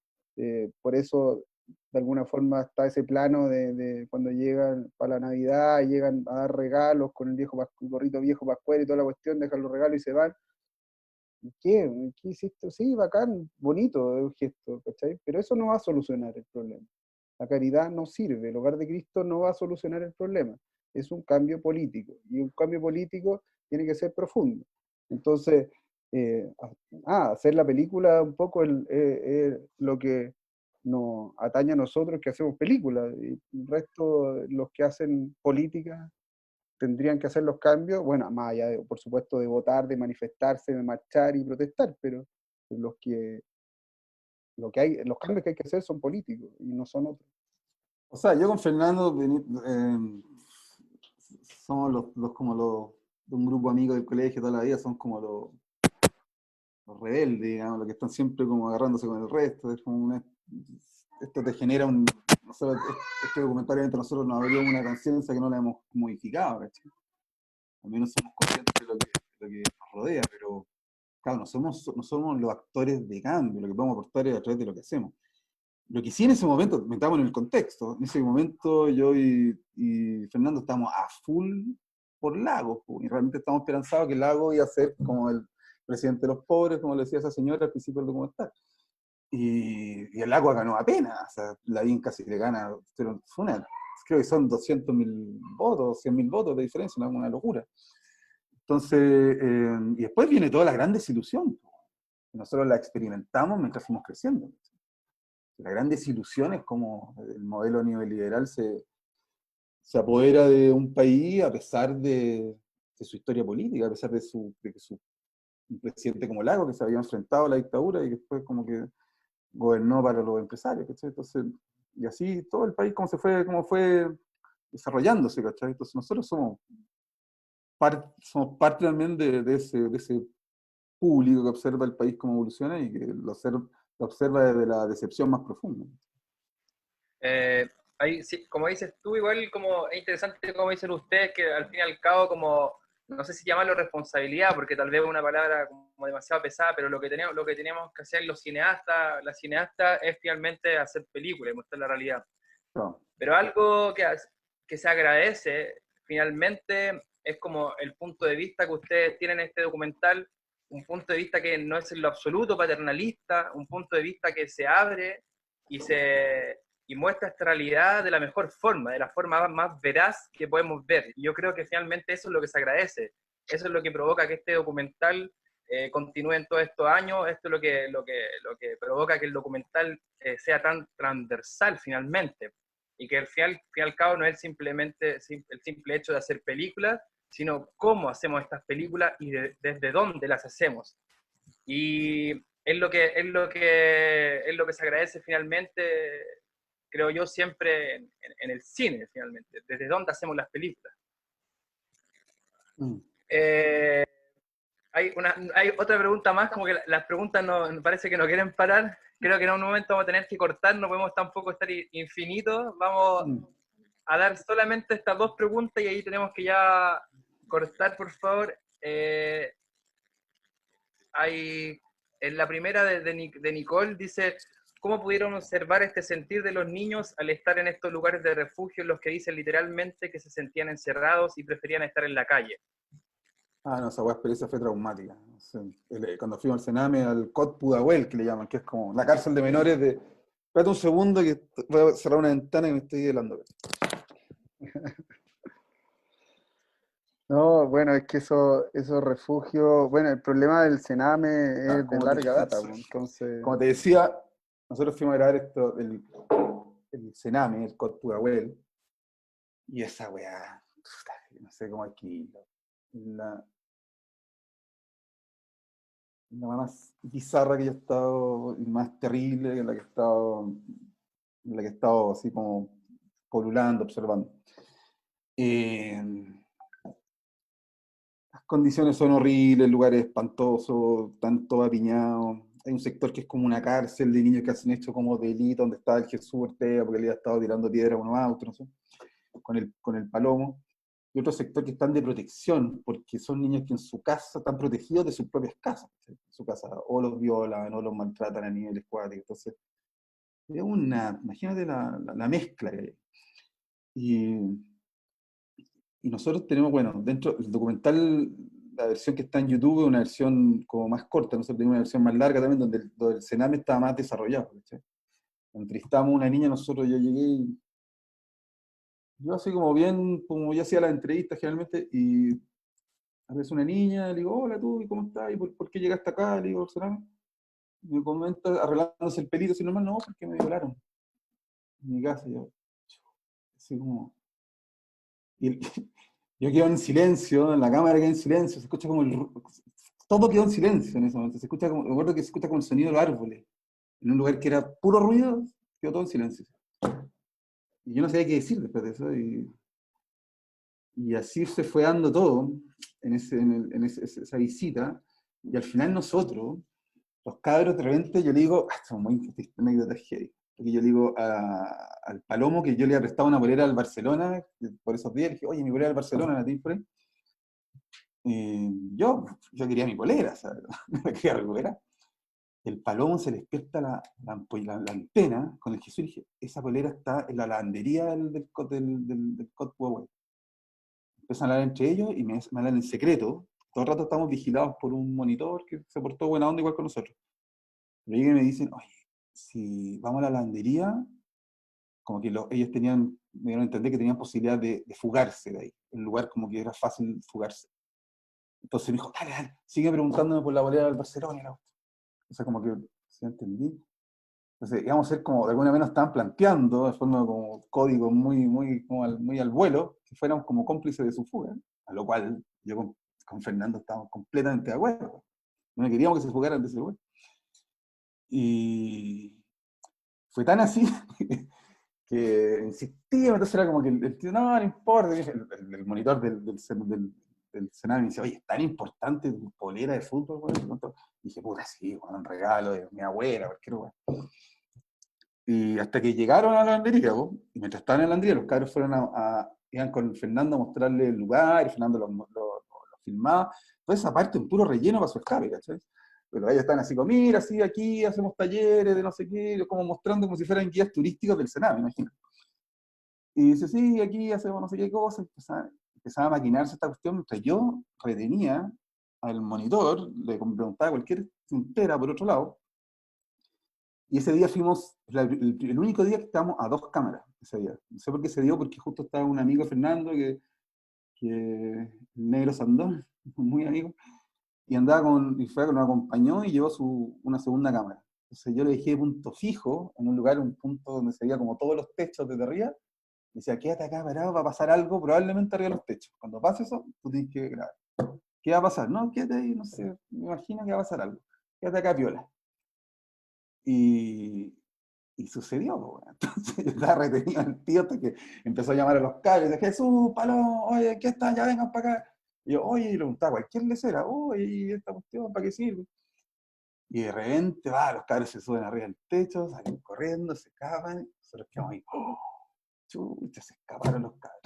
por eso de alguna forma está ese plano de cuando llegan para la Navidad, llegan a dar regalos con el gorrito viejo pascuero y toda la cuestión, dejan los regalos y se van. ¿Qué? ¿Qué hiciste? Sí, bacán, bonito, es un gesto, ¿cachai? Pero eso no va a solucionar el problema. La caridad no sirve, el hogar de Cristo no va a solucionar el problema. Es un cambio político, y un cambio político tiene que ser profundo. Entonces, hacer la película un poco lo que nos atañe a nosotros que hacemos películas, y el resto, los que hacen política, tendrían que hacer los cambios, bueno, más allá, por supuesto, de votar, de manifestarse, de marchar y protestar, pero los cambios que hay que hacer son políticos y no son otros. O sea, yo con Fernando somos de un grupo amigo del colegio toda la vida, son como los rebeldes, digamos, los que están siempre como agarrándose con el resto. Es como esto te genera este documental entre nosotros nos abrió una conciencia que no la hemos modificado, ¿cachai? Al menos somos conscientes de lo que nos rodea, pero claro, no somos los actores de cambio, lo que podemos aportar es a través de lo que hacemos. Lo que sí en ese momento, metamos en el contexto, en ese momento yo y Fernando estábamos a full por Lagos, y realmente estábamos esperanzados que Lagos iba a ser como el presidente de los pobres, como le decía esa señora al principio del documental. Y el Lagos ganó apenas, o sea, Lavín casi le gana, pero creo que son 200.000 votos, 100.000 votos de diferencia, una locura. Entonces, y después viene toda la gran desilusión. Nosotros la experimentamos mientras fuimos creciendo. La gran desilusión es como el modelo neoliberal se apodera de un país a pesar de su historia política, a pesar de que un presidente como Lagos, que se había enfrentado a la dictadura y que después como que gobernó para los empresarios, ¿cachai? Entonces, y así todo el país como fue desarrollándose, ¿cachai? Entonces nosotros somos parte también de ese público que observa el país cómo evoluciona y que lo observa desde la decepción más profunda. Sí, como dices tú, igual como es interesante como dicen ustedes, que al fin y al cabo como, no sé si llamarlo responsabilidad, porque tal vez es una palabra como demasiado pesada, pero lo que tenemos que hacer los cineastas, las cineastas, es finalmente hacer películas y mostrar la realidad. No. Pero algo que se agradece finalmente es como el punto de vista que ustedes tienen en este documental, un punto de vista que no es en lo absoluto paternalista, un punto de vista que se abre y muestra esta realidad de la mejor forma, de la forma más veraz que podemos ver. Y yo creo que finalmente eso es lo que se agradece, eso es lo que provoca que este documental continúe en todos estos años, esto es lo que provoca que el documental sea tan transversal finalmente, y que al fin y al cabo no es simplemente el simple hecho de hacer películas, sino cómo hacemos estas películas y desde dónde las hacemos. Y es lo que se agradece finalmente, creo yo, siempre en el cine, finalmente, desde dónde hacemos las películas. Hay otra pregunta más, como que las preguntas no parece que no quieren parar. Creo que en un momento vamos a tener que cortar, no podemos tampoco estar infinitos. Vamos a dar solamente estas dos preguntas y ahí tenemos que ya cortar, por favor. En la primera de Nicole dice, ¿cómo pudieron observar este sentir de los niños al estar en estos lugares de refugio en los que dicen literalmente que se sentían encerrados y preferían estar en la calle? No, esa experiencia fue traumática. Cuando fuimos al Sename, al COT Pudahuel, que le llaman, que es como la cárcel de menores de... Espérate un segundo que voy a cerrar una ventana y me estoy helando. No, bueno, es que esos refugios, bueno, el problema del Sename es de larga data, entonces... Como te decía, nosotros fuimos a grabar el Sename, el COT Pudahuel, y esa weá, no sé cómo aquí, la más bizarra que yo he estado, y más terrible en la que he estado así como polulando, observando. Las condiciones son horribles, el lugar es espantoso, están todos apiñados. Hay un sector que es como una cárcel de niños que hacen hecho como delito, donde estaba el Jesús Ortega, porque le había estado tirando piedra a unos autos, no sé. con el palomo, y otro sector que están de protección, porque son niños que en su casa están protegidos de sus propias casas, ¿sí? Su casa o los violan o los maltratan a niveles cuáticos. Entonces, es imagínate la mezcla que hay. Y nosotros tenemos, bueno, dentro del documental, la versión que está en YouTube es una versión como más corta, nosotros tenemos una versión más larga también, donde el Sename estaba más desarrollado. ¿Sí? Entrevistamos a una niña, yo llegué y yo así como bien, como yo hacía las entrevistas generalmente, y aparece una niña, le digo, hola tú, ¿y cómo estás? ¿Y por qué llegaste acá? Le digo, Sename. Me comenta, arreglándose el pelito, si normal, no, porque me violaron en mi casa. Yo, así como... Y yo quedo en silencio, en la cámara queda en silencio, se escucha como todo quedó en silencio en ese momento, se escucha como, recuerdo que se escucha como el sonido de los árboles, en un lugar que era puro ruido, quedó todo en silencio. Y yo no sabía qué decir después de eso, y así se fue dando todo esa visita, y al final nosotros, los cabros de repente, yo le digo, esto es muy anécdota heavy, porque yo le digo al Palomo que yo le había prestado una polera al Barcelona, por esos días, le dije, oye, mi polera al Barcelona, ¿la tienes por ahí? Yo quería mi polera, ¿sabes? No me quería recuperar. El Palomo se le despierta la antena con el Jesús y dije, esa polera está en la lavandería del COT Huawei. Empiezan a hablar entre ellos y me hablan en secreto. Todo el rato estamos vigilados por un monitor que se portó buena onda igual con nosotros. Me llegan y me dicen, oye, si vamos a la lavandería, como que ellos me dieron a entender que tenían posibilidad de fugarse de ahí. El lugar como que era fácil fugarse. Entonces me dijo, dale, sigue preguntándome por la bolera del Barcelona. O sea, como que, ¿sí entendí? Entonces íbamos a ser como, de alguna manera nos estaban planteando, de forma como código muy al vuelo, que fuéramos como cómplices de su fuga, a lo cual yo con Fernando estábamos completamente de acuerdo. No queríamos que se fugaran de ese lugar. Y fue tan así que insistía, entonces era como que el tío, no importa, el monitor del Senado me dice, oye, es tan importante tu polera de fútbol, güey. Y dije, puta, sí, bueno, un regalo de mi abuela, cualquier güey. Y hasta que llegaron a la lavandería, y mientras estaban en la lavandería, los cabros fueron iban con Fernando a mostrarle el lugar, y Fernando lo filmaba. Toda esa parte un puro relleno para su escape, ¿cachai? Pero ellos están así como, mira, sí, aquí hacemos talleres de no sé qué, como mostrando como si fueran guías turísticos del Senado, me imagino. Y dice, sí, aquí hacemos no sé qué cosa, empezaba a maquinarse esta cuestión, mientras yo retenía al monitor, le preguntaba cualquier tontera por otro lado, y ese día fuimos, el único día que estábamos a 2 cámaras, ese día. No sé por qué se dio, porque justo estaba un amigo Fernando, que el negro Sandón, muy amigo, y nos acompañó y llevó una segunda cámara. Entonces yo le dejé punto fijo, en un lugar, un punto donde se veía como todos los techos desde arriba, y decía, quédate acá parado, va a pasar algo probablemente arriba de los techos. Cuando pase eso, tú tienes que grabar. ¿Qué va a pasar? No, quédate ahí, no sé, me imagino que va a pasar algo. Quédate acá, piola. Y sucedió, bueno. Entonces yo estaba retenido al tío hasta que empezó a llamar a los cabros, y dice, Jesús, Palomo, oye, ¿qué están? Ya vengan para acá. Y yo, oye, y le preguntaba cualquier lecera, oye, ¿y esta cuestión para qué sirve? Y de repente, los cabros se suben arriba del techo, salen corriendo, se escapan, nosotros quedamos ahí, ¡oh! Chucha, se escaparon los cabros.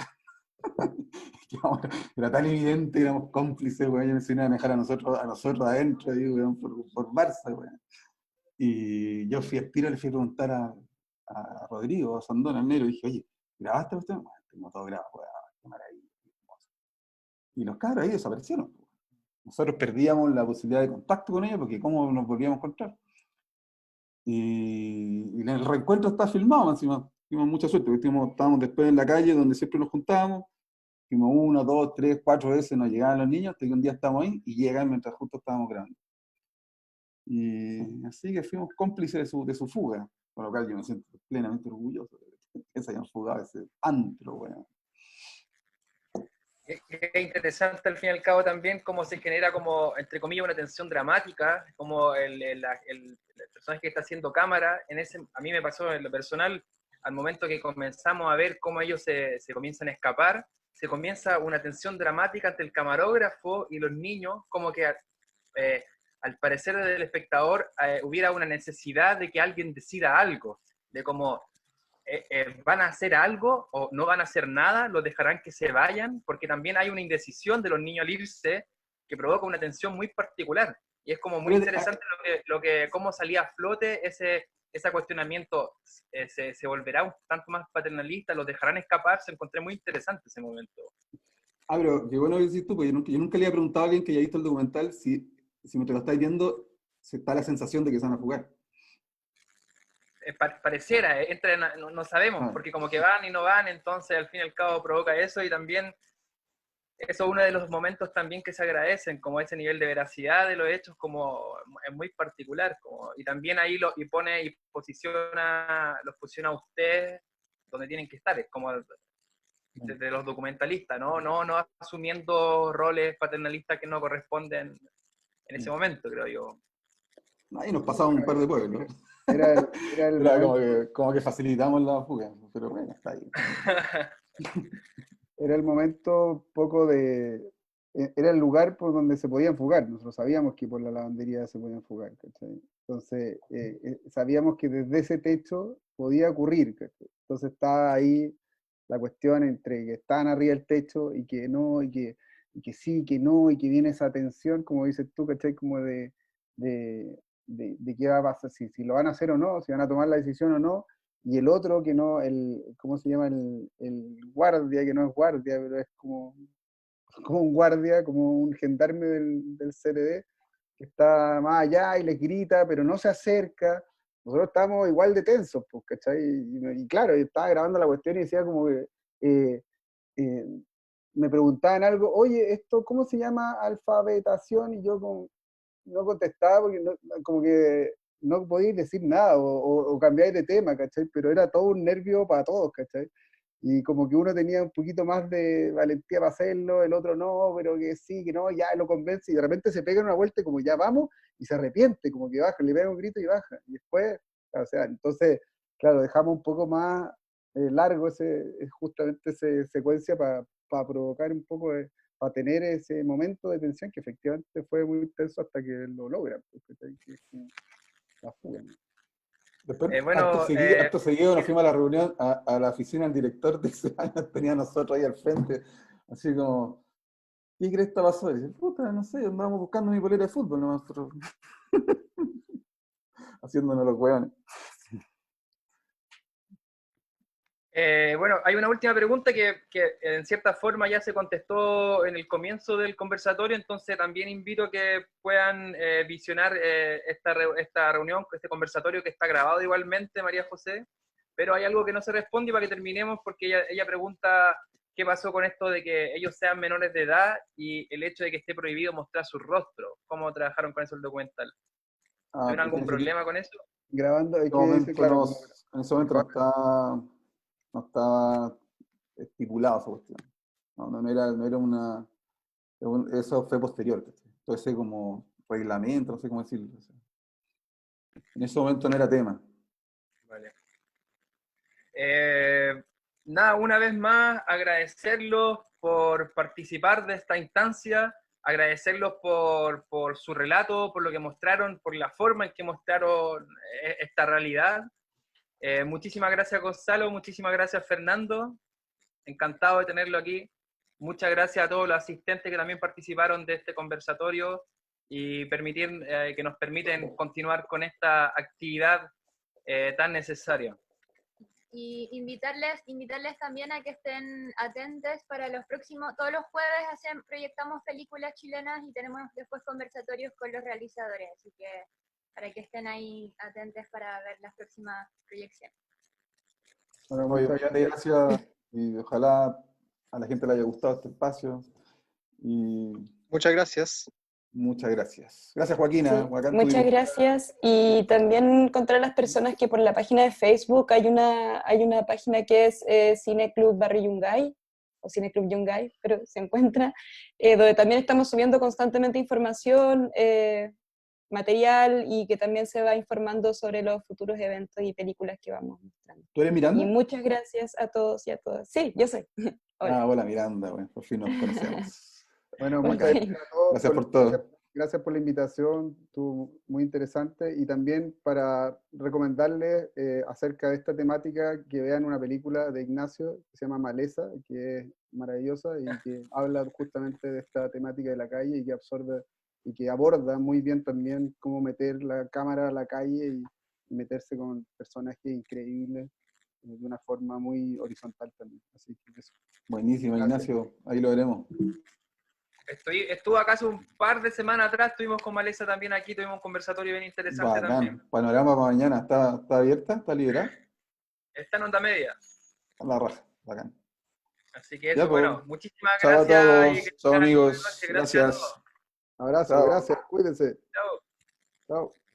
Era tan evidente, éramos cómplices, weón, ellos nos iban a dejar a nosotros adentro, digo, weón, por Barça, weón. Y yo fui al tiro, le fui a preguntar a Rodrigo, a Sandón, al negro, y dije, oye, ¿grabaste usted? Bueno, tengo todo grabado, weón, qué maravilla. Y los cabros ahí desaparecieron. Nosotros perdíamos la posibilidad de contacto con ellos, porque ¿cómo nos volvíamos a encontrar? Y el reencuentro está filmado, encima. Tuvimos mucha suerte, porque estábamos después en la calle donde siempre nos juntábamos, fuimos 1, 2, 3, 4 veces, nos llegaban los niños, hasta que un día estábamos ahí y llegan mientras justo estábamos grabando. Y así que fuimos cómplices de su fuga, con lo cual yo me siento plenamente orgulloso de que se hayan fugado ese antro, bueno. Es interesante al fin y al cabo también cómo se genera como, entre comillas, una tensión dramática, como el personaje que está haciendo cámara, a mí me pasó en lo personal, al momento que comenzamos a ver cómo ellos se comienzan a escapar, se comienza una tensión dramática entre el camarógrafo y los niños, como que al parecer del espectador hubiera una necesidad de que alguien decida algo, de como ¿van a hacer algo o no van a hacer nada? ¿Los dejarán que se vayan? Porque también hay una indecisión de los niños al irse que provoca una tensión muy particular. Y es como muy interesante cómo salía a flote ese cuestionamiento. Se volverá un tanto más paternalista, los dejarán escapar. Se encontré muy interesante ese momento. Ah, pero qué bueno que decís tú, porque yo nunca le había preguntado a alguien que haya visto el documental si mientras lo estáis viendo se está la sensación de que se van a jugar. Pareciera, no sabemos, porque como que van y no van, entonces al fin y al cabo provoca eso, y también eso es uno de los momentos también que se agradecen, como ese nivel de veracidad de los hechos, como es muy particular, y también ahí los posiciona a ustedes donde tienen que estar, es como de los documentalistas, no asumiendo roles paternalistas que no corresponden en ese momento, creo yo. Ahí nos pasamos un par de pueblos. Era como que facilitamos la fuga, pero bueno, está ahí. Era el momento poco de... Era el lugar por donde se podían fugar. Nosotros sabíamos que por la lavandería se podían fugar, ¿cachai? Entonces, sabíamos que desde ese techo podía ocurrir, ¿cachai? Entonces estaba ahí la cuestión entre que estaban arriba del techo y que no, y que sí, que no, y que viene esa tensión, como dices tú, ¿cachai? Como de qué va a pasar, si lo van a hacer o no, si van a tomar la decisión o no, y el otro que no, ¿cómo se llama? El guardia, que no es guardia, pero es como un guardia, como un gendarme del CRD, que está más allá y les grita, pero no se acerca. Nosotros estábamos igual de tensos, pues, ¿cachai? Y claro, yo estaba grabando la cuestión y decía como que me preguntaban algo, oye, ¿esto cómo se llama alfabetación? Y yo como no contestaba porque como que no podíais decir nada o cambiáis de tema, ¿cachai? Pero era todo un nervio para todos, ¿cachai? Y como que uno tenía un poquito más de valentía para hacerlo, el otro no, pero que sí, que no, ya lo convence, y de repente se pega una vuelta y como ya vamos, y se arrepiente, como que baja, le pega un grito y baja. Y después, o sea, entonces, claro, dejamos un poco más largo justamente esa secuencia para provocar un poco para tener ese momento de tensión que efectivamente fue muy intenso hasta que lo logran, que es como la fuga, ¿no? Después, Bueno, acto seguido nos fuimos a la reunión, a la oficina del director de ese año, tenía a nosotros ahí al frente, así como, ¿qué crees que pasó? Y dice, puta, no sé, andábamos buscando mi polera de fútbol, ¿no? Nosotros haciéndonos los hueones. Bueno, hay una última pregunta que en cierta forma ya se contestó en el comienzo del conversatorio, entonces también invito a que puedan visionar esta reunión, este conversatorio que está grabado igualmente, María José, pero hay algo que no se responde, y para que terminemos, porque ella pregunta qué pasó con esto de que ellos sean menores de edad y el hecho de que esté prohibido mostrar su rostro. ¿Cómo trabajaron con eso el documental? ¿Tuvieron algún problema con eso? Grabando, En ese momento no estaba estipulado esa cuestión. No era una... Eso fue posterior. Todo ese como reglamento, no sé cómo decirlo. En ese momento no era tema. Vale. Nada, una vez más, agradecerlos por participar de esta instancia, agradecerlos por su relato, por lo que mostraron, por la forma en que mostraron esta realidad. Muchísimas gracias, Gonzalo, muchísimas gracias, Fernando. Encantado de tenerlo aquí. Muchas gracias a todos los asistentes que también participaron de este conversatorio y que nos permiten continuar con esta actividad tan necesaria. Y invitarles también a que estén atentos para los próximos, todos los jueves proyectamos películas chilenas y tenemos después conversatorios con los realizadores, así que para que estén ahí atentos para ver las próximas proyecciones. Bueno, muchas gracias y ojalá a la gente le haya gustado este espacio. Y muchas gracias. Muchas gracias. Gracias, Joaquina. Sí, muchas gracias. Y también encontrar a las personas que por la página de Facebook hay una página que es Cine Club Barrio Yungay, o Cine Club Yungay, pero se encuentra, donde también estamos subiendo constantemente información, material, y que también se va informando sobre los futuros eventos y películas que vamos mostrando. ¿Tú eres Miranda? Y muchas gracias a todos y a todas. Sí, yo soy. Hola. Hola, Miranda, bueno, por fin nos conocemos. Bueno, muchas gracias a todos. Gracias por todo. gracias por la invitación, estuvo muy interesante. Y también para recomendarles acerca de esta temática que vean una película de Ignacio que se llama Maleza, que es maravillosa y que habla justamente de esta temática de la calle y que absorbe y que aborda muy bien también cómo meter la cámara a la calle y meterse con personajes increíbles de una forma muy horizontal también. Así que eso. Buenísimo, Gracias. Ignacio. Ahí lo veremos. Estuvo acá hace un par de semanas atrás, estuvimos con Maleza también aquí, tuvimos un conversatorio bien interesante también. Bacán. Panorama para mañana. ¿Está abierta? ¿Está liberada? Está en onda media. A la raja. Bacán. Así que Ya, eso, pues. bueno, muchísimas Chao a gracias. todos. Y que Chao, tengan amigos. buenas noches. A Gracias. todos. Abrazo, Chao. gracias, cuídense. Chao. Chao.